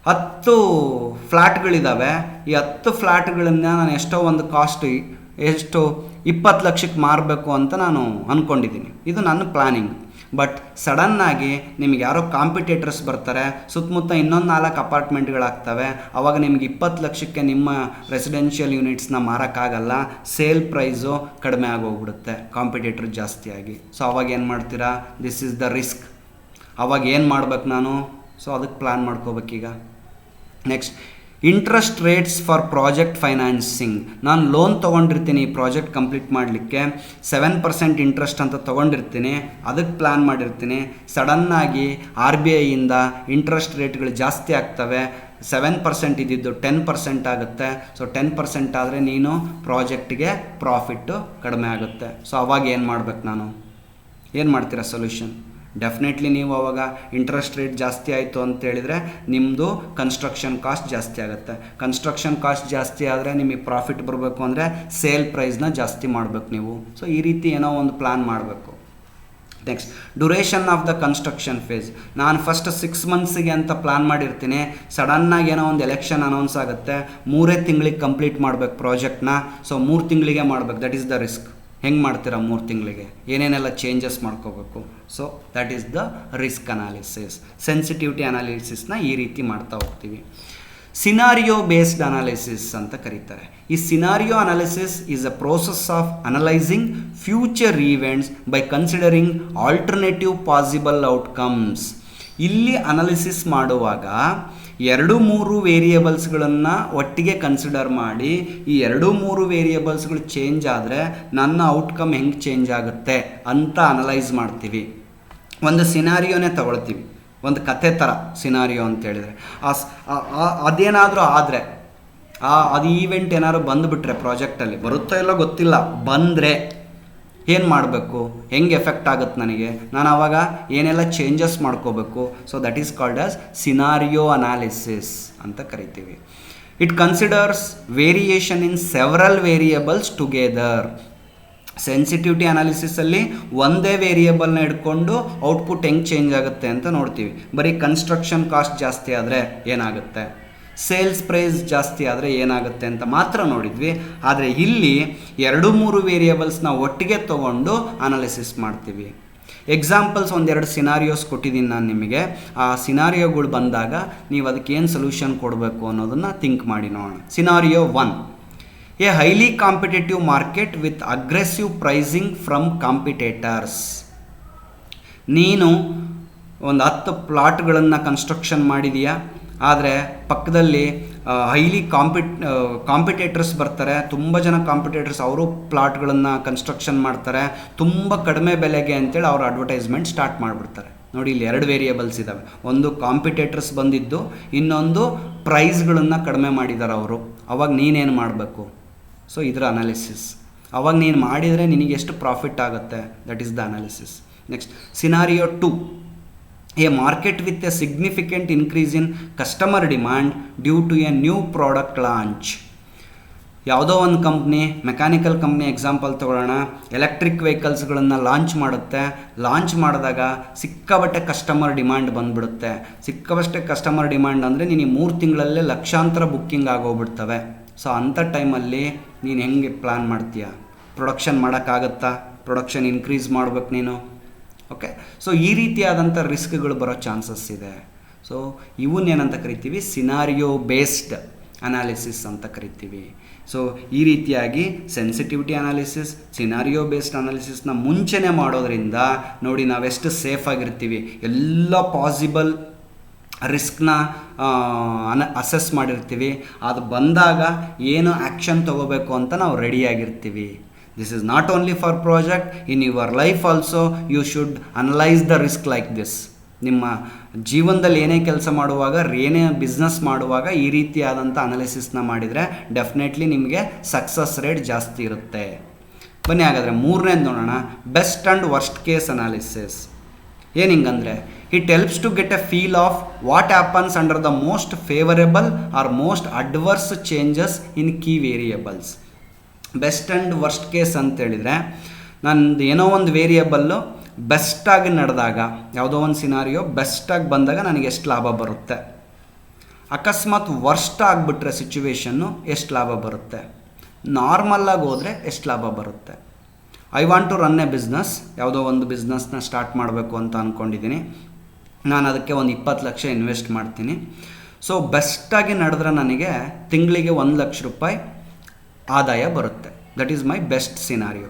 10 ಫ್ಲ್ಯಾಟ್ಗಳಿದ್ದಾವೆ. ಈ 10 ಫ್ಲ್ಯಾಟ್ಗಳನ್ನು ನಾನು ಎಷ್ಟೋ ಒಂದು ಕಾಸ್ಟ್ ಎಷ್ಟು 20 ಲಕ್ಷಕ್ಕೆ ಮಾರಬೇಕು ಅಂತ ನಾನು ಅಂದ್ಕೊಂಡಿದ್ದೀನಿ. ಇದು ನನ್ನ ಪ್ಲ್ಯಾನಿಂಗ್. ಬಟ್ ಸಡನ್ನಾಗಿ ನಿಮಗೆ ಯಾರೋ ಕಾಂಪಿಟೇಟರ್ಸ್ ಬರ್ತಾರೆ, ಸುತ್ತಮುತ್ತ ಇನ್ನೊಂದು 4 ಅಪಾರ್ಟ್ಮೆಂಟ್ಗಳಾಗ್ತವೆ. ಆವಾಗ ನಿಮಗೆ 20 ಲಕ್ಷಕ್ಕೆ ನಿಮ್ಮ ರೆಸಿಡೆನ್ಷಿಯಲ್ ಯೂನಿಟ್ಸ್ನ ಮಾರೋಕ್ಕಾಗಲ್ಲ. ಸೇಲ್ ಪ್ರೈಸು ಕಡಿಮೆ ಆಗೋಗ್ಬಿಡುತ್ತೆ ಕಾಂಪಿಟೇಟರ್ ಜಾಸ್ತಿಯಾಗಿ. ಸೊ ಅವಾಗ ಏನು ಮಾಡ್ತೀರಾ, ದಿಸ್ ಈಸ್ ದ ರಿಸ್ಕ್. ಅವಾಗ ಏನು ಮಾಡ್ಬೇಕು ನಾನು, ಸೊ ಅದಕ್ಕೆ ಪ್ಲ್ಯಾನ್ ಮಾಡ್ಕೋಬೇಕೀಗ. Next interest rates for project financing. ನಾನು ಲೋನ್ ತೊಗೊಂಡಿರ್ತೀನಿ ಈ ಪ್ರಾಜೆಕ್ಟ್ ಕಂಪ್ಲೀಟ್ ಮಾಡಲಿಕ್ಕೆ, 7% ಇಂಟ್ರೆಸ್ಟ್ ಅಂತ ತೊಗೊಂಡಿರ್ತೀನಿ, ಅದಕ್ಕೆ ಪ್ಲ್ಯಾನ್ ಮಾಡಿರ್ತೀನಿ. ಸಡನ್ನಾಗಿ RBIಯಿಂದ ಇಂಟ್ರೆಸ್ಟ್ ರೇಟ್ಗಳು ಜಾಸ್ತಿ ಆಗ್ತವೆ. 7% ಇದ್ದಿದ್ದು 10% ಆಗುತ್ತೆ. ಸೊ 10% ಆದರೆ ನೀನು ಪ್ರಾಜೆಕ್ಟಿಗೆ ಪ್ರಾಫಿಟ್ಟು ಕಡಿಮೆ ಆಗುತ್ತೆ. ಸೊ ಅವಾಗ ಏನು ಮಾಡ್ಬೇಕು ನಾನು, ಏನು ಮಾಡ್ತೀರಾ ಸೊಲ್ಯೂಷನ್? ಡೆಫಿನೆಟ್ಲಿ ನೀವು ಅವಾಗ ಇಂಟ್ರೆಸ್ಟ್ ರೇಟ್ ಜಾಸ್ತಿ ಆಯಿತು ಅಂತೇಳಿದರೆ ನಿಮ್ಮದು ಕನ್ಸ್ಟ್ರಕ್ಷನ್ ಕಾಸ್ಟ್ ಜಾಸ್ತಿ ಆಗುತ್ತೆ. ಕನ್ಸ್ಟ್ರಕ್ಷನ್ ಕಾಸ್ಟ್ ಜಾಸ್ತಿ ಆದರೆ ನಿಮಗೆ ಪ್ರಾಫಿಟ್ ಬರಬೇಕು ಅಂದರೆ ಸೇಲ್ ಪ್ರೈಸ್ನ ಜಾಸ್ತಿ ಮಾಡಬೇಕು ನೀವು. ಸೊ ಈ ರೀತಿ ಏನೋ ಒಂದು ಪ್ಲ್ಯಾನ್ ಮಾಡಬೇಕು. Next duration of the construction phase. ನಾನು ಫಸ್ಟ್ 6 ಮಂತ್ಸಿಗೆ ಅಂತ ಪ್ಲ್ಯಾನ್ ಮಾಡಿರ್ತೀನಿ. ಸಡನ್ನಾಗಿ ಏನೋ ಒಂದು ಎಲೆಕ್ಷನ್ ಅನೌನ್ಸ್ ಆಗುತ್ತೆ, 3 ತಿಂಗಳಿಗೆ ಕಂಪ್ಲೀಟ್ ಮಾಡಬೇಕು ಪ್ರಾಜೆಕ್ಟ್ನ. ಸೊ 3 ತಿಂಗಳಿಗೆ ಮಾಡಬೇಕು. That is the risk. ಹೆಂಗೆ ಮಾಡ್ತೀರಾ 3 ತಿಂಗಳಿಗೆ, ಏನೇನೆಲ್ಲ ಚೇಂಜಸ್ ಮಾಡ್ಕೋಬೇಕು. So that is the risk analysis. Sensitivity ಅನಾಲಿಸಿಸ್ನ ಈ ರೀತಿ ಮಾಡ್ತಾ ಹೋಗ್ತೀವಿ. ಸಿನಾರಿಯೋ ಬೇಸ್ಡ್ ಅನಾಲಿಸಿಸ್ ಅಂತ ಕರೀತಾರೆ. ಈ scenario analysis is a process of analysing future events by considering alternative possible outcomes. ಇಲ್ಲಿ ಅನಾಲಿಸಿಸ್ ಮಾಡುವಾಗ 2-3 ವೇರಿಯೇಬಲ್ಸ್ಗಳನ್ನು ಒಟ್ಟಿಗೆ ಕನ್ಸಿಡರ್ ಮಾಡಿ, ಈ 2-3 ವೇರಿಯೇಬಲ್ಸ್ಗಳು ಚೇಂಜ್ ಆದರೆ ನನ್ನ ಔಟ್ಕಮ್ ಹೆಂಗೆ ಚೇಂಜ್ ಆಗುತ್ತೆ ಅಂತ ಅನಲೈಸ್ ಮಾಡ್ತೀವಿ. ಒಂದು ಸಿನಾರಿಯೋನೇ ತಗೊಳ್ತೀವಿ, ಒಂದು ಕಥೆ ಥರ ಸಿನಾರಿಯೋ ಅಂತೇಳಿದರೆ, ಅದೇನಾದರೂ ಆದರೆ ಅದು ಈವೆಂಟ್ ಏನಾದ್ರು ಬಂದುಬಿಟ್ರೆ ಪ್ರಾಜೆಕ್ಟಲ್ಲಿ, ಬರುತ್ತೋ ಇಲ್ಲೋ ಗೊತ್ತಿಲ್ಲ, ಬಂದರೆ ಏನು ಮಾಡಬೇಕು, ಹೆಂಗೆ ಎಫೆಕ್ಟ್ ಆಗುತ್ತೆ ನನಗೆ, ನಾನು ಆವಾಗ ಏನೆಲ್ಲ ಚೇಂಜಸ್ ಮಾಡ್ಕೋಬೇಕು. So that is called as scenario analysis ಅಂತ ಕರಿತೀವಿ. It considers variation in several variables together. Sensitivity ಅನಾಲಿಸಿಸಲ್ಲಿ ಒಂದೇ ವೇರಿಯೇಬಲ್ನ ಇಟ್ಕೊಂಡು ಔಟ್ಪುಟ್ ಹೆಂಗೆ ಚೇಂಜ್ ಆಗುತ್ತೆ ಅಂತ ನೋಡ್ತೀವಿ. ಬರೀ ಕನ್ಸ್ಟ್ರಕ್ಷನ್ ಕಾಸ್ಟ್ ಜಾಸ್ತಿ ಆದರೆ ಏನಾಗುತ್ತೆ, ಸೇಲ್ಸ್ ಪ್ರೈಸ್ ಜಾಸ್ತಿ ಆದರೆ ಏನಾಗುತ್ತೆ ಅಂತ ಮಾತ್ರ ನೋಡಿದ್ವಿ. ಆದರೆ ಇಲ್ಲಿ 2-3 ವೇರಿಯೇಬಲ್ಸ್ನ ಒಟ್ಟಿಗೆ ತೊಗೊಂಡು ಅನಾಲಿಸಿಸ್ ಮಾಡ್ತೀವಿ. ಎಕ್ಸಾಂಪಲ್ಸ್ 1-2 ಸಿನಾರಿಯೋಸ್ ಕೊಟ್ಟಿದ್ದೀನಿ ನಾನು ನಿಮಗೆ. ಆ ಸಿನಾರಿಯೋಗಳು ಬಂದಾಗ ನೀವು ಅದಕ್ಕೆ ಏನು ಸೊಲ್ಯೂಷನ್ ಕೊಡಬೇಕು ಅನ್ನೋದನ್ನು ಥಿಂಕ್ ಮಾಡಿ ನೋಡೋಣ. Scenario 1, A highly competitive market with aggressive pricing from competitors. ನೀನು ಒಂದು 10 ಪ್ಲಾಟ್ಗಳನ್ನು ಕನ್ಸ್ಟ್ರಕ್ಷನ್ ಮಾಡಿದೀಯಾ, ಆದರೆ ಪಕ್ಕದಲ್ಲಿ ಹೈಲಿ ಕಾಂಪಿಟೇಟರ್ಸ್ ಬರ್ತಾರೆ, ತುಂಬ ಜನ ಕಾಂಪಿಟೇಟರ್ಸ್ ಅವರು ಪ್ಲಾಟ್ಗಳನ್ನು ಕನ್ಸ್ಟ್ರಕ್ಷನ್ ಮಾಡ್ತಾರೆ ತುಂಬ ಕಡಿಮೆ ಬೆಲೆಗೆ ಅಂತೇಳಿ ಅವರು ಅಡ್ವರ್ಟೈಸ್ಮೆಂಟ್ ಸ್ಟಾರ್ಟ್ ಮಾಡಿಬಿಡ್ತಾರೆ. ನೋಡಿ, ಇಲ್ಲಿ 2 ವೇರಿಯೇಬಲ್ಸ್ ಇದ್ದಾವೆ. ಒಂದು ಕಾಂಪಿಟೇಟರ್ಸ್ ಬಂದಿದ್ದು, ಇನ್ನೊಂದು ಪ್ರೈಸ್ಗಳನ್ನು ಕಡಿಮೆ ಮಾಡಿದ್ದಾರೆ ಅವರು. ಅವಾಗ ನೀನೇನು ಮಾಡಬೇಕು? ಸೊ ಇದರ ಅನಾಲಿಸಿಸ್. ಅವಾಗ ನೀನು ಮಾಡಿದರೆ ನಿನಗೆ ಎಷ್ಟು ಪ್ರಾಫಿಟ್ ಆಗುತ್ತೆ, that is the analysis. Next scenario 2, a market with a significant increase in customer demand due to a new product launch. ಯಾವುದೋ ಒಂದು ಕಂಪ್ನಿ, ಮೆಕ್ಯಾನಿಕಲ್ ಕಂಪ್ನಿ ಎಕ್ಸಾಂಪಲ್ ತೊಗೊಳ್ಳೋಣ, ಎಲೆಕ್ಟ್ರಿಕ್ ವೆಹಿಕಲ್ಸ್ಗಳನ್ನು ಲಾಂಚ್ ಮಾಡುತ್ತೆ. ಲಾಂಚ್ ಮಾಡಿದಾಗ ಸಿಕ್ಕಾಬಟ್ಟೆ ಕಸ್ಟಮರ್ ಡಿಮ್ಯಾಂಡ್ ಬಂದುಬಿಡುತ್ತೆ. ಸಿಕ್ಕಾಬಟ್ಟೆ customer demand ಅಂದರೆ ನೀನು 3 ತಿಂಗಳಲ್ಲೇ ಲಕ್ಷಾಂತರ ಬುಕ್ಕಿಂಗ್ ಆಗೋಗ್ಬಿಡ್ತವೆ. ಸೊ ಅಂಥ ಟೈಮಲ್ಲಿ ನೀನು ಹೆಂಗೆ ಪ್ಲ್ಯಾನ್ ಮಾಡ್ತೀಯ? ಪ್ರೊಡಕ್ಷನ್ ಮಾಡೋಕ್ಕಾಗತ್ತಾ? ಪ್ರೊಡಕ್ಷನ್ ಇನ್ಕ್ರೀಸ್ ಮಾಡ್ಬೇಕು ನೀನು. ಓಕೆ, ಸೊ ಈ ರೀತಿಯಾದಂಥ ರಿಸ್ಕ್ಗಳು ಬರೋ ಚಾನ್ಸಸ್ ಇದೆ. ಸೊ ಇವನ್ನೇನಂತ ಕರಿತೀವಿ? ಸಿನಾರಿಯೋ ಬೇಸ್ಡ್ ಅನಾಲಿಸಿಸ್ ಅಂತ ಕರಿತೀವಿ. ಸೊ ಈ ರೀತಿಯಾಗಿ ಸೆನ್ಸಿಟಿವಿಟಿ ಅನಾಲಿಸಿಸ್, ಸಿನಾರಿಯೋ ಬೇಸ್ಡ್ ಅನಾಲಿಸಿಸ್ನ ಮುಂಚೆನೇ ಮಾಡೋದ್ರಿಂದ ನೋಡಿ ನಾವೆಷ್ಟು ಸೇಫ್ ಆಗಿರ್ತೀವಿ. ಎಲ್ಲ ಪಾಸಿಬಲ್ ರಿಸ್ಕ್ನ ಅಸೆಸ್ ಮಾಡಿರ್ತೀವಿ. ಅದು ಬಂದಾಗ ಏನು ಆ್ಯಕ್ಷನ್ ತೊಗೋಬೇಕು ಅಂತ ನಾವು ರೆಡಿಯಾಗಿರ್ತೀವಿ. This is not only for project, in your life also you should analyze the risk like this. ನಿಮ್ಮ ಜೀವನದಲ್ಲಿ ಏನೇ ಕೆಲಸ ಮಾಡುವಾಗ, ಏನೇ ಬಿಸ್ನೆಸ್ ಮಾಡುವಾಗ ಈ ರೀತಿಯಾದಂಥ ಅನಾಲಿಸಿಸ್ನ ಮಾಡಿದರೆ ಡೆಫಿನೆಟ್ಲಿ ನಿಮಗೆ ಸಕ್ಸಸ್ ರೇಟ್ ಜಾಸ್ತಿ ಇರುತ್ತೆ. ಬನ್ನಿ ಹಾಗಾದರೆ 3ನೇದು ನೋಡೋಣ, best and worst case analysis. ಏನು ಹಿಂಗಂದರೆ, it helps to get a feel of what happens under the most favourable or most adverse changes in key variables. Best and worst case ಅಂತೇಳಿದರೆ, ನಂದು ಏನೋ ಒಂದು ವೇರಿಯೇಬಲ್ಲು ಬೆಸ್ಟಾಗಿ ನಡೆದಾಗ, ಯಾವುದೋ ಒಂದು ಸಿನಾರಿಯೋ ಬೆಸ್ಟಾಗಿ ಬಂದಾಗ ನನಗೆ ಎಷ್ಟು ಲಾಭ ಬರುತ್ತೆ, ಅಕಸ್ಮಾತ್ ವರ್ಸ್ಟ್ ಆಗಿಬಿಟ್ರೆ ಸಿಚುವೇಶನ್ನು ಎಷ್ಟು ಲಾಭ ಬರುತ್ತೆ, ನಾರ್ಮಲ್ಲಾಗಿ ಹೋದರೆ ಎಷ್ಟು ಲಾಭ ಬರುತ್ತೆ. I want to run a business, ಯಾವುದೋ ಒಂದು ಬಿಸ್ನೆಸ್ನ ಸ್ಟಾರ್ಟ್ ಮಾಡಬೇಕು ಅಂತ ಅಂದ್ಕೊಂಡಿದ್ದೀನಿ. ನಾನು ಅದಕ್ಕೆ ಒಂದು 20 ಲಕ್ಷ ಇನ್ವೆಸ್ಟ್ ಮಾಡ್ತೀನಿ. ಸೊ ಬೆಸ್ಟಾಗಿ ನಡೆದ್ರೆ ನನಗೆ ತಿಂಗಳಿಗೆ 1 ಲಕ್ಷ ರೂಪಾಯಿ ಆದಾಯ ಬರುತ್ತೆ. That is my best scenario.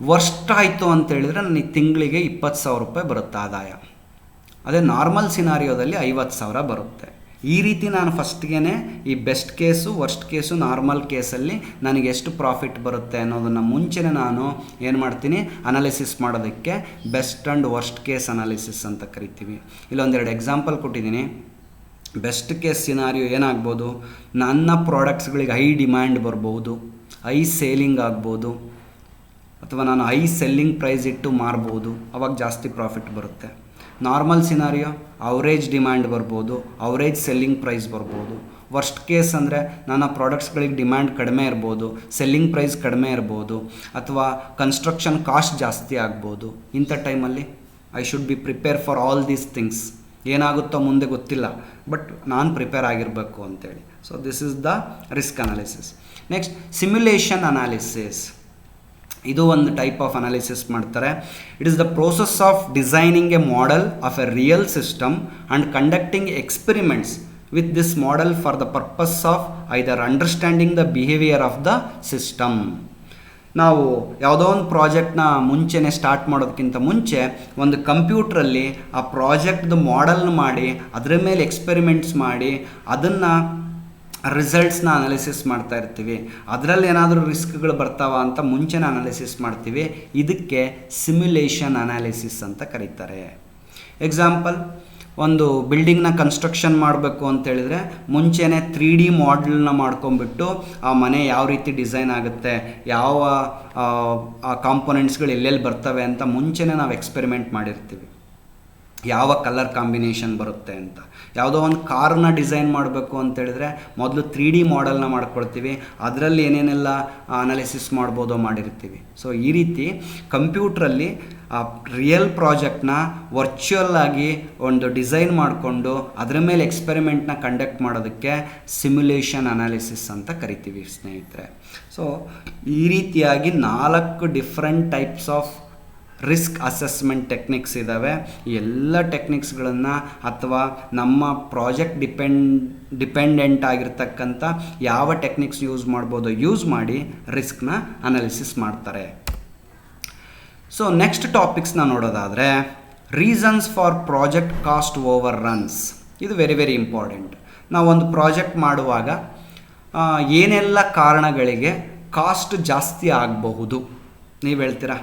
Worst ಆಯಿತು ಅಂತೇಳಿದರೆ ನನಗೆ ತಿಂಗಳಿಗೆ 20,000 ರೂಪಾಯಿ ಬರುತ್ತೆ ಆದಾಯ. ಅದೇ ನಾರ್ಮಲ್ ಸಿನಾರಿಯೋದಲ್ಲಿ 50,000 ಬರುತ್ತೆ. ಈ ರೀತಿ ನಾನು ಫಸ್ಟ್ಗೆ ಈ best case, worst case, normal ಕೇಸಲ್ಲಿ ನನಗೆ ಎಷ್ಟು ಪ್ರಾಫಿಟ್ ಬರುತ್ತೆ ಅನ್ನೋದನ್ನು ಮುಂಚೆನೇ ನಾನು ಏನು ಮಾಡ್ತೀನಿ, ಅನಾಲಿಸಿಸ್ ಮಾಡೋದಕ್ಕೆ best and worst case analysis ಅಂತ ಕರಿತೀವಿ. ಇಲ್ಲೊಂದೆರಡು ಎಕ್ಸಾಂಪಲ್ ಕೊಟ್ಟಿದ್ದೀನಿ. ಬೆಸ್ಟ್ ಕೇಸ್ ಸಿನಾರಿಯೋ ಏನಾಗ್ಬೋದು, ನನ್ನ ಪ್ರಾಡಕ್ಟ್ಸ್ಗಳಿಗೆ ಹೈ ಡಿಮ್ಯಾಂಡ್ ಬರ್ಬೋದು, ಹೈ ಸೇಲಿಂಗ್ ಆಗ್ಬೋದು, ಅಥವಾ ನಾನು ಹೈ ಸೆಲ್ಲಿಂಗ್ ಪ್ರೈಸ್ ಇಟ್ಟು ಮಾರ್ಬೋದು, ಅವಾಗ ಜಾಸ್ತಿ ಪ್ರಾಫಿಟ್ ಬರುತ್ತೆ. ನಾರ್ಮಲ್ ಸಿನಾರಿಯೋ ಅವರೇಜ್ ಡಿಮ್ಯಾಂಡ್ ಬರ್ಬೋದು, ಅವರೇಜ್ ಸೆಲ್ಲಿಂಗ್ ಪ್ರೈಸ್ ಬರ್ಬೋದು. ವರ್ಸ್ಟ್ ಕೇಸ್ ಅಂದರೆ ನನ್ನ ಪ್ರಾಡಕ್ಟ್ಸ್ಗಳಿಗೆ ಡಿಮ್ಯಾಂಡ್ ಕಡಿಮೆ ಇರ್ಬೋದು, ಸೆಲ್ಲಿಂಗ್ ಪ್ರೈಸ್ ಕಡಿಮೆ ಇರ್ಬೋದು, ಅಥವಾ ಕನ್ಸ್ಟ್ರಕ್ಷನ್ ಕಾಸ್ಟ್ ಜಾಸ್ತಿ ಆಗ್ಬೋದು. ಇಂಥ ಟೈಮಲ್ಲಿ I should be prepare for all these things. ಏನಾಗುತ್ತೋ ಮುಂದೆ ಗೊತ್ತಿಲ್ಲ, ಬಟ್ ನಾನು ಪ್ರಿಪೇರ್ ಆಗಿರಬೇಕು ಅಂತೇಳಿ. So this is the risk analysis. Next simulation analysis. ಇದು ಒಂದು ಟೈಪ್ ಆಫ್ ಅನಾಲಿಸಿಸ್ ಮಾಡ್ತಾರೆ. It is the process of designing A model of A real system and conducting experiments with this model for the purpose of either understanding the behaviour of the system. ನಾವು ಯಾವುದೋ ಒಂದು ಪ್ರಾಜೆಕ್ಟ್ನ ಮುಂಚೆನೇ start ಮಾಡೋದಕ್ಕಿಂತ ಮುಂಚೆ ಒಂದು ಕಂಪ್ಯೂಟ್ರಲ್ಲಿ ಆ ಪ್ರಾಜೆಕ್ಟ್ದು ಮಾಡೆಲ್ನ ಮಾಡಿ ಅದರ ಮೇಲೆ ಎಕ್ಸ್ಪೆರಿಮೆಂಟ್ಸ್ ಮಾಡಿ ಅದನ್ನು ರಿಸಲ್ಟ್ಸ್ನ ಅನಾಲಿಸಿಸ್ ಮಾಡ್ತಾ ಇರ್ತೀವಿ. ಅದರಲ್ಲಿ ಏನಾದರೂ ರಿಸ್ಕ್ಗಳು ಬರ್ತಾವ ಅಂತ ಮುಂಚೆನೇ ಅನಾಲಿಸಿಸ್ ಮಾಡ್ತೀವಿ. ಇದಕ್ಕೆ ಸಿಮ್ಯುಲೇಷನ್ ಅನಾಲಿಸಿಸ್ ಅಂತ ಕರೀತಾರೆ. ಎಕ್ಸಾಂಪಲ್, ಒಂದು ಬಿಲ್ಡಿಂಗ್ನ ಕನ್ಸ್ಟ್ರಕ್ಷನ್ ಮಾಡಬೇಕು ಅಂತೇಳಿದರೆ ಮುಂಚೆನೇ 3D ಮಾಡೆಲ್ನ ಮಾಡ್ಕೊಂಬಿಟ್ಟು ಆ ಮನೆ ಯಾವ ರೀತಿ ಡಿಸೈನ್ ಆಗುತ್ತೆ, ಯಾವ ಕಾಂಪೊನೆಂಟ್ಸ್ಗಳು ಎಲ್ಲೆಲ್ಲಿ ಬರ್ತವೆ ಅಂತ ಮುಂಚೆನೇ ನಾವು ಎಕ್ಸ್ಪೆರಿಮೆಂಟ್ ಮಾಡಿರ್ತೀವಿ. ಯಾವ ಕಲರ್ ಕಾಂಬಿನೇಷನ್ ಬರುತ್ತೆ ಅಂತ. ಯಾವುದೋ ಒಂದು ಕಾರ್ನ ಡಿಸೈನ್ ಮಾಡಬೇಕು ಅಂತೇಳಿದರೆ ಮೊದಲು 3D ಮಾಡೆಲ್ನ ಮಾಡ್ಕೊಳ್ತೀವಿ, ಅದರಲ್ಲಿ ಏನೇನೆಲ್ಲ ಅನಾಲಿಸಿಸ್ ಮಾಡ್ಬೋದೋ ಮಾಡಿರ್ತೀವಿ. ಸೊ ಈ ರೀತಿ ಕಂಪ್ಯೂಟ್ರಲ್ಲಿ ರಿಯಲ್ ಪ್ರಾಜೆಕ್ಟ್ನ ವರ್ಚುವಲ್ ಆಗಿ ಒಂದು ಡಿಸೈನ್ ಮಾಡಿಕೊಂಡು ಅದರ ಮೇಲೆ ಎಕ್ಸ್ಪೆರಿಮೆಂಟ್ನ ಕಂಡಕ್ಟ್ ಮಾಡೋದಕ್ಕೆ ಸಿಮ್ಯುಲೇಷನ್ ಅನಾಲಿಸಿಸ್ ಅಂತ ಕರಿತೀವಿ ಸ್ನೇಹಿತರೆ. ಸೊ ಈ ರೀತಿಯಾಗಿ 4 different types of risk assessment techniques ಇದ್ದಾವೆ. ಈ ಎಲ್ಲ ಟೆಕ್ನಿಕ್ಸ್ಗಳನ್ನು ಅಥವಾ ನಮ್ಮ ಪ್ರಾಜೆಕ್ಟ್ ಡಿಪೆಂಡೆಂಟ್ ಆಗಿರ್ತಕ್ಕಂಥ ಯಾವ ಟೆಕ್ನಿಕ್ಸ್ ಯೂಸ್ ಮಾಡ್ಬೋದು ಯೂಸ್ ಮಾಡಿ ರಿಸ್ಕ್ನ ಅನಾಲಿಸಿಸ್ ಮಾಡ್ತಾರೆ. ಸೊ ನೆಕ್ಸ್ಟ್ ಟಾಪಿಕ್ಸ್ನ ನೋಡೋದಾದರೆ reasons for project cost over runs. ಇದು ವೆರಿ ವೆರಿ ಇಂಪಾರ್ಟೆಂಟ್. ನಾವೊಂದು ಪ್ರಾಜೆಕ್ಟ್ ಮಾಡುವಾಗ ಏನೆಲ್ಲ ಕಾರಣಗಳಿಗೆ ಕಾಸ್ಟ್ ಜಾಸ್ತಿ ಆಗಬಹುದು ನೀವು ಹೇಳ್ತೀರಾ?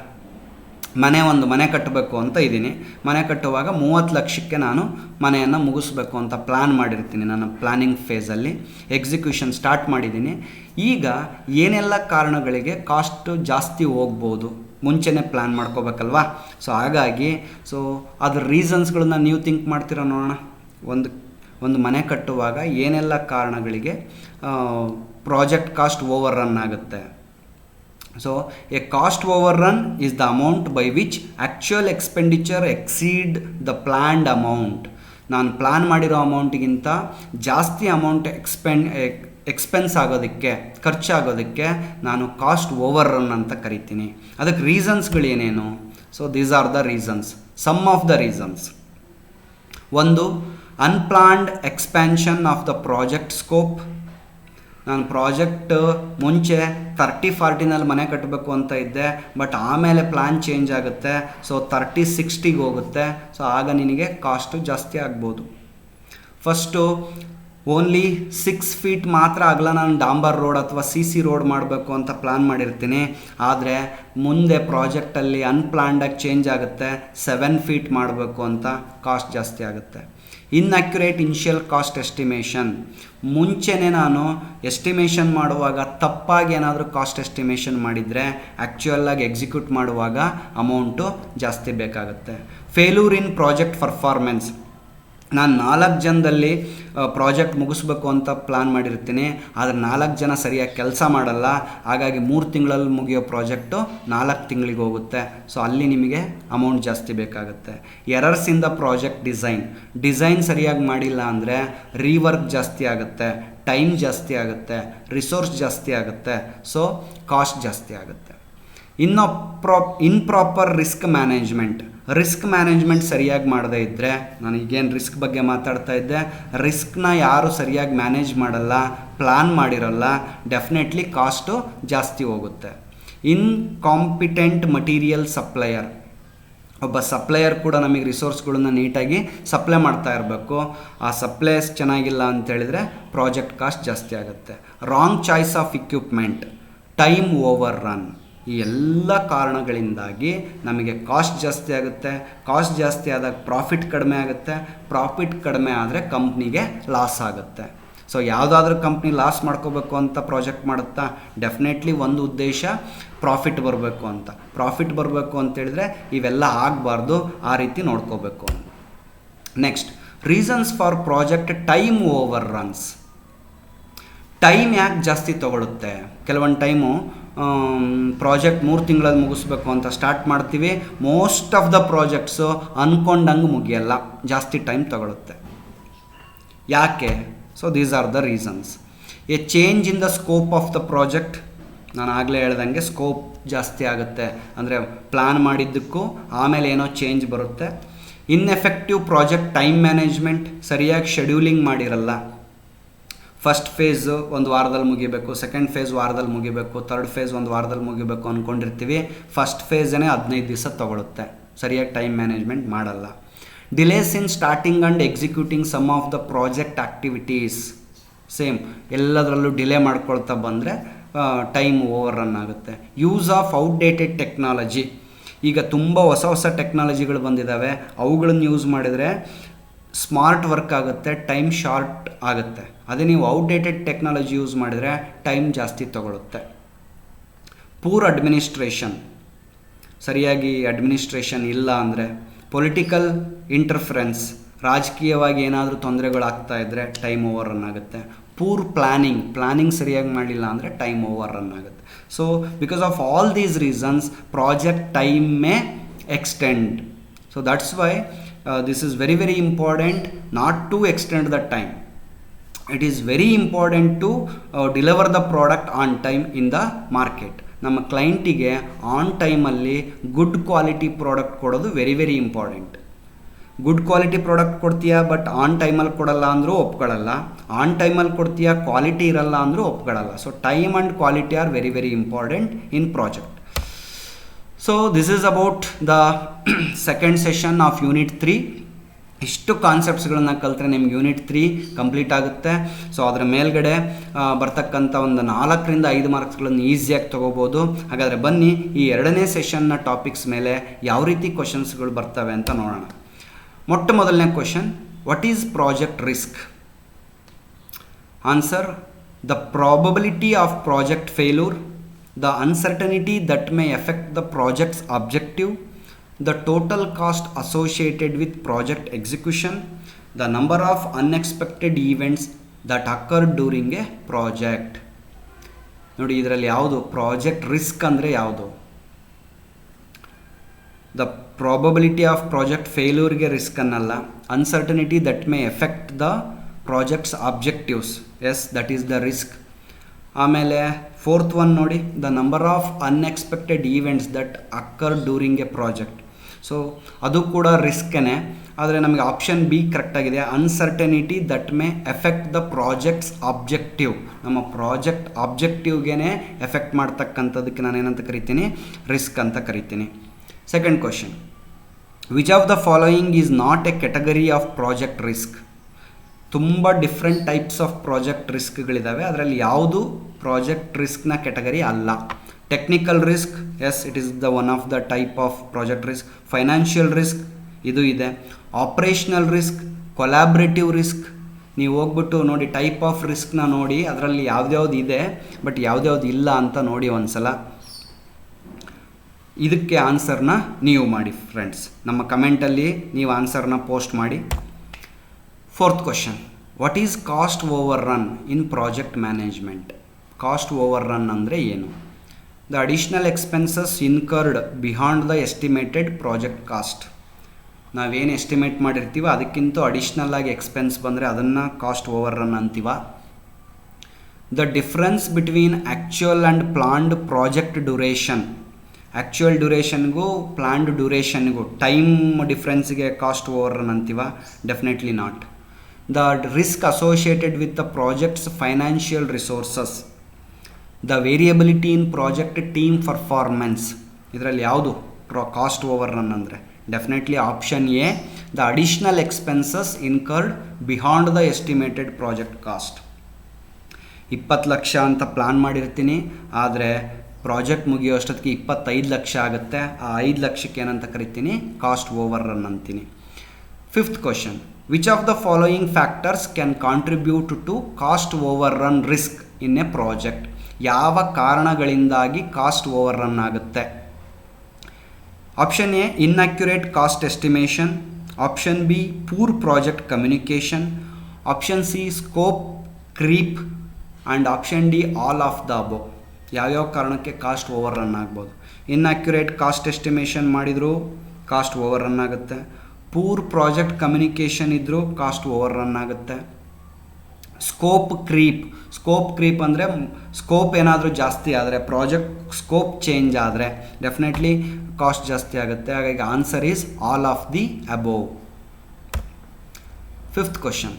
ಒಂದು ಮನೆ ಕಟ್ಟಬೇಕು ಅಂತ ಇದ್ದೀನಿ. ಮನೆ ಕಟ್ಟುವಾಗ 30 ಲಕ್ಷಕ್ಕೆ ನಾನು ಮನೆಯನ್ನು ಮುಗಿಸ್ಬೇಕು ಅಂತ ಪ್ಲ್ಯಾನ್ ಮಾಡಿರ್ತೀನಿ. ನನ್ನ ಪ್ಲ್ಯಾನಿಂಗ್ ಫೇಸಲ್ಲಿ ಎಕ್ಸಿಕ್ಯೂಷನ್ ಸ್ಟಾರ್ಟ್ ಮಾಡಿದ್ದೀನಿ. ಈಗ ಏನೆಲ್ಲ ಕಾರಣಗಳಿಗೆ ಕಾಸ್ಟ್ ಜಾಸ್ತಿ ಹೋಗ್ಬೋದು ಮುಂಚೆನೇ ಪ್ಲ್ಯಾನ್ ಮಾಡ್ಕೋಬೇಕಲ್ವಾ? ಸೊ ಹಾಗಾಗಿ ಅದ್ರ ರೀಸನ್ಸ್ಗಳನ್ನ ನೀವು ಥಿಂಕ್ ಮಾಡ್ತೀರಾ ನೋಡೋಣ. ಒಂದು ಮನೆ ಕಟ್ಟುವಾಗ ಏನೆಲ್ಲ ಕಾರಣಗಳಿಗೆ ಪ್ರಾಜೆಕ್ಟ್ ಕಾಸ್ಟ್ ಓವರ್ ರನ್ ಆಗುತ್ತೆ. So a cost overrun is the amount by which actual expenditure exceed the planned amount. ನಾನು ಪ್ಲ್ಯಾನ್ ಮಾಡಿರೋ ಅಮೌಂಟಿಗಿಂತ ಜಾಸ್ತಿ ಅಮೌಂಟ್ ಎಕ್ಸ್ಪೆನ್ಸ್ ಆಗೋದಕ್ಕೆ, ಖರ್ಚಾಗೋದಕ್ಕೆ ನಾನು ಕಾಸ್ಟ್ ಓವರ್ ರನ್ ಅಂತ ಕರಿತೀನಿ. ಅದಕ್ಕೆ ರೀಸನ್ಸ್ಗಳು ಏನೇನು? So these are the reasons, some of the reasons. ಒಂದು, unplanned expansion of the project scope. ನಾನು ಪ್ರಾಜೆಕ್ಟ್ ಮುಂಚೆ 30-40ನಲ್ಲಿ ಮನೆ ಕಟ್ಟಬೇಕು ಅಂತ ಇದ್ದೆ, ಬಟ್ ಆಮೇಲೆ ಪ್ಲ್ಯಾನ್ ಚೇಂಜ್ ಆಗುತ್ತೆ. ಸೊ 30-60ಗೆ ಹೋಗುತ್ತೆ. ಸೊ ಆಗ ನಿನಗೆ ಕಾಸ್ಟು ಜಾಸ್ತಿ ಆಗ್ಬೋದು. ಫಸ್ಟು ಓನ್ಲಿ 6 ಫೀಟ್ ಮಾತ್ರ ಆಗಲ್ಲ ನಾನು ಡಾಂಬರ್ ರೋಡ್ ಅಥವಾ CC ರೋಡ್ ಮಾಡಬೇಕು ಅಂತ ಪ್ಲ್ಯಾನ್ ಮಾಡಿರ್ತೀನಿ. ಆದರೆ ಮುಂದೆ ಪ್ರಾಜೆಕ್ಟಲ್ಲಿ ಅನ್ಪ್ಲಾನ್ಡಾಗಿ ಚೇಂಜ್ ಆಗುತ್ತೆ, 7 ಫೀಟ್ ಮಾಡಬೇಕು ಅಂತ ಕಾಸ್ಟ್ ಜಾಸ್ತಿ ಆಗುತ್ತೆ. Inaccurate initial cost estimation. ಮುಂಚೆನೇ ನಾನು ಎಸ್ಟಿಮೇಷನ್ ಮಾಡುವಾಗ ತಪ್ಪಾಗಿ ಏನಾದರೂ ಕಾಸ್ಟ್ ಎಸ್ಟಿಮೇಷನ್ ಮಾಡಿದರೆ ಆ್ಯಕ್ಚುಯಲ್ಲಾಗಿ ಎಕ್ಸಿಕ್ಯೂಟ್ ಮಾಡುವಾಗ ಅಮೌಂಟು ಜಾಸ್ತಿ ಬೇಕಾಗುತ್ತೆ. ಫೇಲ್ಯೂರ್ ಇನ್ ಪ್ರಾಜೆಕ್ಟ್ ಪರ್ಫಾರ್ಮೆನ್ಸ್. ನಾನು 4 ಜನದಲ್ಲಿ ಪ್ರಾಜೆಕ್ಟ್ ಮುಗಿಸ್ಬೇಕು ಅಂತ ಪ್ಲ್ಯಾನ್ ಮಾಡಿರ್ತೀನಿ, ಆದರೆ 4 ಜನ ಸರಿಯಾಗಿ ಕೆಲಸ ಮಾಡಲ್ಲ. ಹಾಗಾಗಿ 3 ತಿಂಗಳಲ್ಲಿ ಮುಗಿಯೋ ಪ್ರಾಜೆಕ್ಟು 4 ತಿಂಗಳಿಗೆ ಹೋಗುತ್ತೆ. ಸೊ ಅಲ್ಲಿ ನಿಮಗೆ ಅಮೌಂಟ್ ಜಾಸ್ತಿ ಬೇಕಾಗುತ್ತೆ. Errors in the project design ಸರಿಯಾಗಿ ಮಾಡಿಲ್ಲ ಅಂದರೆ ರೀವರ್ಕ್ ಜಾಸ್ತಿ ಆಗುತ್ತೆ, ಟೈಮ್ ಜಾಸ್ತಿ ಆಗುತ್ತೆ, ರಿಸೋರ್ಸ್ ಜಾಸ್ತಿ ಆಗುತ್ತೆ. ಸೊ ಕಾಸ್ಟ್ ಜಾಸ್ತಿ ಆಗುತ್ತೆ. ಇಂಪ್ರಾಪರ್ ರಿಸ್ಕ್ ಮ್ಯಾನೇಜ್ಮೆಂಟ್ ಸರಿಯಾಗಿ ಮಾಡದೇ ಇದ್ದರೆ, ನಾನು ಈಗೇನು ರಿಸ್ಕ್ ಬಗ್ಗೆ ಮಾತಾಡ್ತಾ ಇದ್ದೆ, ರಿಸ್ಕ್ನ ಯಾರು ಸರಿಯಾಗಿ ಮ್ಯಾನೇಜ್ ಮಾಡಲ್ಲ, ಪ್ಲ್ಯಾನ್ ಮಾಡಿರಲ್ಲ, ಡೆಫಿನೆಟ್ಲಿ ಕಾಸ್ಟು ಜಾಸ್ತಿ ಹೋಗುತ್ತೆ. Incompetent material supplier. ಒಬ್ಬ ಸಪ್ಲೈಯರ್ ಕೂಡ ನಮಗೆ ರಿಸೋರ್ಸ್ಗಳನ್ನ ನೀಟಾಗಿ ಸಪ್ಲೈ ಮಾಡ್ತಾ ಇರಬೇಕು. ಆ ಸಪ್ಲೈಯರ್ಸ್ ಚೆನ್ನಾಗಿಲ್ಲ ಅಂತೇಳಿದರೆ ಪ್ರಾಜೆಕ್ಟ್ ಕಾಸ್ಟ್ ಜಾಸ್ತಿ ಆಗುತ್ತೆ. Wrong choice of equipment, time over run. ಈ ಎಲ್ಲ ಕಾರಣಗಳಿಂದಾಗಿ ನಮಗೆ ಕಾಸ್ಟ್ ಜಾಸ್ತಿ ಆಗುತ್ತೆ. ಕಾಸ್ಟ್ ಜಾಸ್ತಿ ಆದಾಗ ಪ್ರಾಫಿಟ್ ಕಡಿಮೆ ಆಗುತ್ತೆ. ಪ್ರಾಫಿಟ್ ಕಡಿಮೆ ಆದರೆ ಕಂಪ್ನಿಗೆ ಲಾಸ್ ಆಗುತ್ತೆ. ಸೊ ಯಾವುದಾದ್ರೂ ಕಂಪ್ನಿ ಲಾಸ್ ಮಾಡ್ಕೋಬೇಕು ಅಂತ ಪ್ರಾಜೆಕ್ಟ್ ಮಾಡುತ್ತಾ? ಡೆಫಿನೆಟ್ಲಿ ಒಂದು ಉದ್ದೇಶ ಪ್ರಾಫಿಟ್ ಬರಬೇಕು ಅಂತ. ಪ್ರಾಫಿಟ್ ಬರಬೇಕು ಅಂತೇಳಿದರೆ ಇವೆಲ್ಲ ಆಗಬಾರ್ದು, ಆ ರೀತಿ ನೋಡ್ಕೋಬೇಕು. Next, reasons for project time over runs. Time ಯಾಕೆ ಜಾಸ್ತಿ ತೊಗೊಳುತ್ತೆ? ಕೆಲವೊಂದು ಟೈಮು ಪ್ರಾಜೆಕ್ಟ್ 3 ತಿಂಗಳಲ್ಲಿ ಮುಗಿಸ್ಬೇಕು ಅಂತ ಸ್ಟಾರ್ಟ್ ಮಾಡ್ತೀವಿ. ಮೋಸ್ಟ್ ಆಫ್ ದ ಪ್ರಾಜೆಕ್ಟ್ಸು ಅಂದ್ಕೊಂಡಂಗೆ ಮುಗಿಯಲ್ಲ, ಜಾಸ್ತಿ ಟೈಮ್ ತಗೊಳುತ್ತೆ. ಯಾಕೆ? So these are the reasons. A change in the scope of the project ನಾನು ಆಗಲೇ ಹೇಳ್ದಂಗೆ ಸ್ಕೋಪ್ ಜಾಸ್ತಿ ಆಗುತ್ತೆ, ಅಂದರೆ ಪ್ಲ್ಯಾನ್ ಮಾಡಿದ್ದಕ್ಕೂ ಆಮೇಲೆ ಏನೋ ಚೇಂಜ್ ಬರುತ್ತೆ. ಇನ್ಎಫೆಕ್ಟಿವ್ ಪ್ರಾಜೆಕ್ಟ್ ಟೈಮ್ ಮ್ಯಾನೇಜ್ಮೆಂಟ್, ಸರಿಯಾಗಿ ಶೆಡ್ಯೂಲಿಂಗ್ ಮಾಡಿರಲ್ಲ. ಫಸ್ಟ್ ಫೇಸ್ ಒಂದು ವಾರದಲ್ಲಿ ಮುಗಿಬೇಕು, ಸೆಕೆಂಡ್ ಫೇಸ್ ವಾರದಲ್ಲಿ ಮುಗಿಬೇಕು, ಥರ್ಡ್ ಫೇಸ್ ಒಂದು ವಾರದಲ್ಲಿ ಮುಗಿಬೇಕು ಅಂದ್ಕೊಂಡಿರ್ತೀವಿ. ಫಸ್ಟ್ ಫೇಸೇ 15 ದಿವಸ ತೊಗೊಳುತ್ತೆ, ಸರಿಯಾಗಿ ಟೈಮ್ ಮ್ಯಾನೇಜ್ಮೆಂಟ್ ಮಾಡಲ್ಲ. Delays in starting and executing some of the project activities, same ಎಲ್ಲದರಲ್ಲೂ ಡಿಲೇ ಮಾಡ್ಕೊಳ್ತಾ ಬಂದರೆ ಟೈಮ್ ಓವರ್ ರನ್ ಆಗುತ್ತೆ. ಯೂಸ್ ಆಫ್ ಔಟ್ಡೇಟೆಡ್ ಟೆಕ್ನಾಲಜಿ, ಈಗ ತುಂಬ ಹೊಸ ಟೆಕ್ನಾಲಜಿಗಳು ಬಂದಿದ್ದಾವೆ, ಅವುಗಳನ್ನು ಯೂಸ್ ಮಾಡಿದರೆ ಸ್ಮಾರ್ಟ್ ವರ್ಕ್ ಆಗುತ್ತೆ, ಟೈಮ್ ಶಾರ್ಟ್ ಆಗುತ್ತೆ. ಅದೇ ನೀವು ಔಟ್ಡೇಟೆಡ್ ಟೆಕ್ನಾಲಜಿ ಯೂಸ್ ಮಾಡಿದರೆ ಟೈಮ್ ಜಾಸ್ತಿ ತಗೊಳುತ್ತೆ. ಪೂರ್ ಅಡ್ಮಿನಿಸ್ಟ್ರೇಷನ್, ಸರಿಯಾಗಿ ಅಡ್ಮಿನಿಸ್ಟ್ರೇಷನ್ ಇಲ್ಲ ಅಂದರೆ, ಪೊಲಿಟಿಕಲ್ ಇಂಟರ್ಫರೆನ್ಸ್, ರಾಜಕೀಯವಾಗಿ ಏನಾದರೂ ತೊಂದರೆಗಳಾಗ್ತಾ ಇದ್ದರೆ ಟೈಮ್ ಓವರ್ ರನ್ ಆಗುತ್ತೆ. ಪೂರ್ ಪ್ಲ್ಯಾನಿಂಗ್ ಸರಿಯಾಗಿ ಮಾಡಲಿಲ್ಲ ಅಂದರೆ ಟೈಮ್ ಓವರ್ ರನ್ ಆಗುತ್ತೆ. So because of all these reasons project time may extend. So that's why this is very very important not to extend the time. It is very important to deliver the product on time in the market. ನಮ್ಮ ಕ್ಲೈಂಟಿಗೆ on ಟೈಮಲ್ಲಿ good quality product ಕೊಡೋದು very very important. Good quality product ಕೊಡ್ತೀಯಾ but on ಟೈಮಲ್ಲಿ ಕೊಡಲ್ಲ ಅಂದರೂ ಒಪ್ಕೊಳ್ಳಲ್ಲ, on ಟೈಮಲ್ಲಿ ಕೊಡ್ತೀಯಾ ಕ್ವಾಲಿಟಿ ಇರಲ್ಲ ಅಂದರೂ ಒಪ್ಕೊಳ್ಳಲ್ಲ. So time and quality are very very important in project. So this is about the second session of unit 3. ಇಷ್ಟು ಕಾನ್ಸೆಪ್ಟ್ಸ್ಗಳನ್ನ ಕಲಿತ್ರೆ ನಿಮ್ಗೆ ಯೂನಿಟ್ 3 ಕಂಪ್ಲೀಟ್ ಆಗುತ್ತೆ. ಸೊ ಅದರ ಮೇಲ್ಗಡೆ ಬರ್ತಕ್ಕಂಥ ಒಂದು 4ರಿಂದ 5 ಮಾರ್ಕ್ಸ್ಗಳನ್ನು ಈಸಿಯಾಗಿ ತೊಗೋಬೋದು. ಹಾಗಾದರೆ ಬನ್ನಿ ಈ 2ನೇ ಸೆಷನ್ನ ಟಾಪಿಕ್ಸ್ ಮೇಲೆ ಯಾವ ರೀತಿ ಕ್ವಶನ್ಸ್ಗಳು ಬರ್ತವೆ ಅಂತ ನೋಡೋಣ. ಮೊಟ್ಟ ಮೊದಲನೇ question, what is project risk? Answer, the probability of project failure, the uncertainty that may effect the project's objective, the total cost associated with project execution, the number of unexpected events that occur during a project. ನೋಡಿ ಇದರಲ್ಲಿ ಯಾವುದು project risk ಅಂದರೆ ಯಾವುದು? The probability of project ಫೇಲ್ಯೂರ್ಗೆ risk ಅನ್ನಲ್ಲ. Uncertainty that may effect the project's objectives, yes that is the risk. ಆಮೇಲೆ fourth one ನೋಡಿ, the number of unexpected events that occur during a project. So ಅದು ಕೂಡ ರಿಸ್ಕೇ, ಆದರೆ ನಮಗೆ ಆಪ್ಷನ್ ಬಿ ಕರೆಕ್ಟಾಗಿದೆ. Uncertainty that may effect the project's objective, ನಮ್ಮ project ಆಬ್ಜೆಕ್ಟಿವ್ಗೆ ಎಫೆಕ್ಟ್ ಮಾಡ್ತಕ್ಕಂಥದ್ದಕ್ಕೆ ನಾನು ಏನಂತ ಕರಿತೀನಿ? ರಿಸ್ಕ್ ಅಂತ ಕರಿತೀನಿ. Second question, which of the following is not a category of project risk? ತುಂಬ ಡಿಫ್ರೆಂಟ್ ಟೈಪ್ಸ್ ಆಫ್ ಪ್ರಾಜೆಕ್ಟ್ ರಿಸ್ಕ್ಗಳಿದ್ದಾವೆ, ಅದರಲ್ಲಿ ಯಾವುದು ಪ್ರಾಜೆಕ್ಟ್ ರಿಸ್ಕ್ನ ಕೆಟಗರಿ ಅಲ್ಲ. Technical risk, yes it is the one of the type of project risk. Financial risk ಇದು ಇದೆ. Operational risk, collaborative risk. ನೀವು ಹೋಗ್ಬಿಟ್ಟು ನೋಡಿ ಟೈಪ್ ಆಫ್ ರಿಸ್ಕ್ನ ನೋಡಿ, ಅದರಲ್ಲಿ ಯಾವ್ದ್ಯಾವ್ದು ಇದೆ ಬಟ್ ಯಾವ್ದ್ಯಾವ್ದು ಇಲ್ಲ ಅಂತ ನೋಡಿ ಒಂದ್ಸಲ. ಇದಕ್ಕೆ ಆನ್ಸರ್ನ ನೀವು ಮಾಡಿ ಫ್ರೆಂಡ್ಸ್, ನಮ್ಮ ಕಮೆಂಟಲ್ಲಿ ನೀವು ಆನ್ಸರ್ನ ಪೋಸ್ಟ್ ಮಾಡಿ. Fourth question, what is cost over run in project management? Cost over run ಅಂದರೆ ಏನು? The additional expenses incurred beyond the estimated project cost. ನಾವೇನು ಎಸ್ಟಿಮೇಟ್ ಮಾಡಿರ್ತೀವೋ ಅದಕ್ಕಿಂತ ಅಡಿಷ್ನಲ್ ಆಗಿ ಎಕ್ಸ್ಪೆನ್ಸ್ ಬಂದರೆ ಅದನ್ನು ಕಾಸ್ಟ್ ಓವರ್ ರನ್ ಅಂತೀವ. The difference between actual and planned project duration. Actual ಡ್ಯೂರೇಷನ್ಗೂ ಪ್ಲಾನ್ಡ್ ಡ್ಯೂರೇಷನ್ಗೂ ಟೈಮ್ ಡಿಫ್ರೆನ್ಸ್ಗೆ ಕಾಸ್ಟ್ ಓವರ್ ರನ್ ಅಂತೀವ? Definitely not. The risk associated with the projects financial resources. The variability in project team performance. ಇದರಲ್ಲಿ ಯಾವುದು cost over run ಅಂದರೆ? Definitely option A, the additional expenses incurred beyond the estimated project cost. 20 lakh ಅಂತ plan ಮಾಡಿರ್ತೀನಿ, ಆದರೆ project ಮುಗಿಯೋ ಅಷ್ಟೊತ್ತಿಗೆ 25 ಲಕ್ಷ ಆಗುತ್ತೆ. ಆ 5 ಲಕ್ಷಕ್ಕೆ ಏನಂತ ಕರಿತೀನಿ? ಕಾಸ್ಟ್ ಓವರ್ ರನ್ ಅಂತೀನಿ. Fifth question, which of the following factors can contribute to cost over run risk in a project? ಯಾವ ಕಾರಣಗಳಿಂದಾಗಿ ಕಾಸ್ಟ್ ಓವರ್ ರನ್ ಆಗುತ್ತೆ? Option A, inaccurate cost estimation. Option B, poor project communication. Option C, scope creep. And option D, all of the above. ಯಾವ್ಯಾವ ಕಾರಣಕ್ಕೆ cost over run ಆಗ್ಬೋದು? Inaccurate cost estimation ಮಾಡಿದರೂ cost over run ಆಗುತ್ತೆ. Poor project communication ಇದ್ದರೂ cost over run ಆಗುತ್ತೆ. Scope creep ಅಂದರೆ scope ಏನಾದರೂ ಜಾಸ್ತಿ ಆದರೆ, ಪ್ರಾಜೆಕ್ಟ್ ಸ್ಕೋಪ್ ಚೇಂಜ್ ಆದರೆ ಡೆಫಿನೆಟ್ಲಿ ಕಾಸ್ಟ್ ಜಾಸ್ತಿ ಆಗುತ್ತೆ. ಹಾಗಾಗಿ answer is all of the above. 5th question,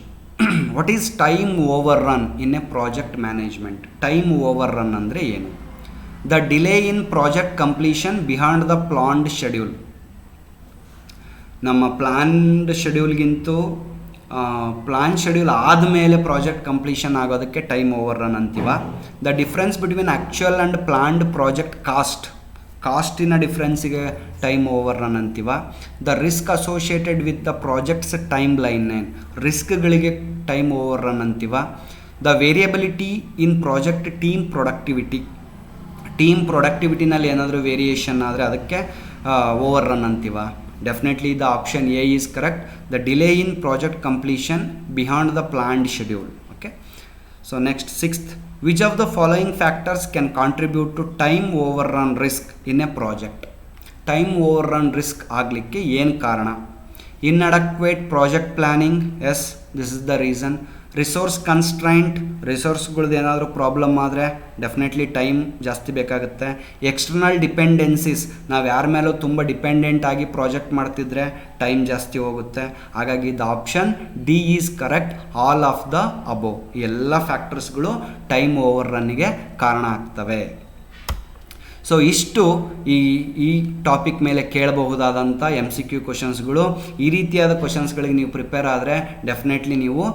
what is time over run in a project management? Time over run ಅಂದರೆ ಏನು? The delay in project completion behind the planned schedule. ನಮ್ಮ planned ಶೆಡ್ಯೂಲ್ಗಿಂತೂ plan schedule ಆದಮೇಲೆ project completion ಆಗೋದಕ್ಕೆ time over run ಅಂತೀವ. The difference between actual and planned project ಕಾಸ್ಟಿನ ಡಿಫ್ರೆನ್ಸಿಗೆ time over run ಅಂತೀವ. The risk associated with the project's time line, ರಿಸ್ಕ್ಗಳಿಗೆ time over run ಅಂತೀವ. The variability in project team ಪ್ರೊಡಕ್ಟಿವಿಟಿನಲ್ಲಿ ಏನಾದರೂ variation ಆದರೆ ಅದಕ್ಕೆ ಓವರ್ ರನ್ ಅಂತೀವ. Definitely the option A is correct. The delay in project completion behind the planned schedule. Okay. So next, 6th, which of the following factors can contribute to time overrun risk in a project? Time overrun risk ಆಗ್ಲಿಕ್ಕೆ ಏನು ಕಾರಣ? Inadequate project planning. Yes, this is the reason. Resource constraint, ರಿಸೋರ್ಸ್ಗಳ್ದು ಏನಾದರೂ problem ಆದರೆ definitely time ಜಾಸ್ತಿ ಬೇಕಾಗುತ್ತೆ. External dependencies, ನಾವು ಯಾರ ಮೇಲೂ ತುಂಬ ಡಿಪೆಂಡೆಂಟ್ ಆಗಿ ಪ್ರಾಜೆಕ್ಟ್ ಮಾಡ್ತಿದ್ರೆ ಟೈಮ್ ಜಾಸ್ತಿ ಹೋಗುತ್ತೆ. ಹಾಗಾಗಿ the option D is correct, all of the above. ಎಲ್ಲ ಫ್ಯಾಕ್ಟರ್ಸ್ಗಳು ಟೈಮ್ ಓವರ್ ರನ್ನಿಗೆ ಕಾರಣ ಆಗ್ತವೆ. ಸೊ ಇಷ್ಟು ಈ ಟಾಪಿಕ್ ಮೇಲೆ ಕೇಳಬಹುದಾದಂಥ MCQ ಕ್ವಶನ್ಸ್ಗಳು. ಈ ರೀತಿಯಾದ ಕ್ವಶನ್ಸ್ಗಳಿಗೆ ನೀವು ಪ್ರಿಪೇರ್ ಆದರೆ ಡೆಫಿನೆಟ್ಲಿ ನೀವು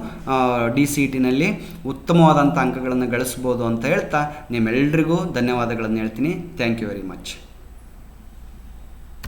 DCETನಲ್ಲಿ ಉತ್ತಮವಾದಂಥ ಅಂಕಗಳನ್ನು ಗಳಿಸ್ಬೋದು ಅಂತ ಹೇಳ್ತಾ ನಿಮ್ಮೆಲ್ಲರಿಗೂ ಧನ್ಯವಾದಗಳನ್ನು ಹೇಳ್ತೀನಿ. Thank you very much.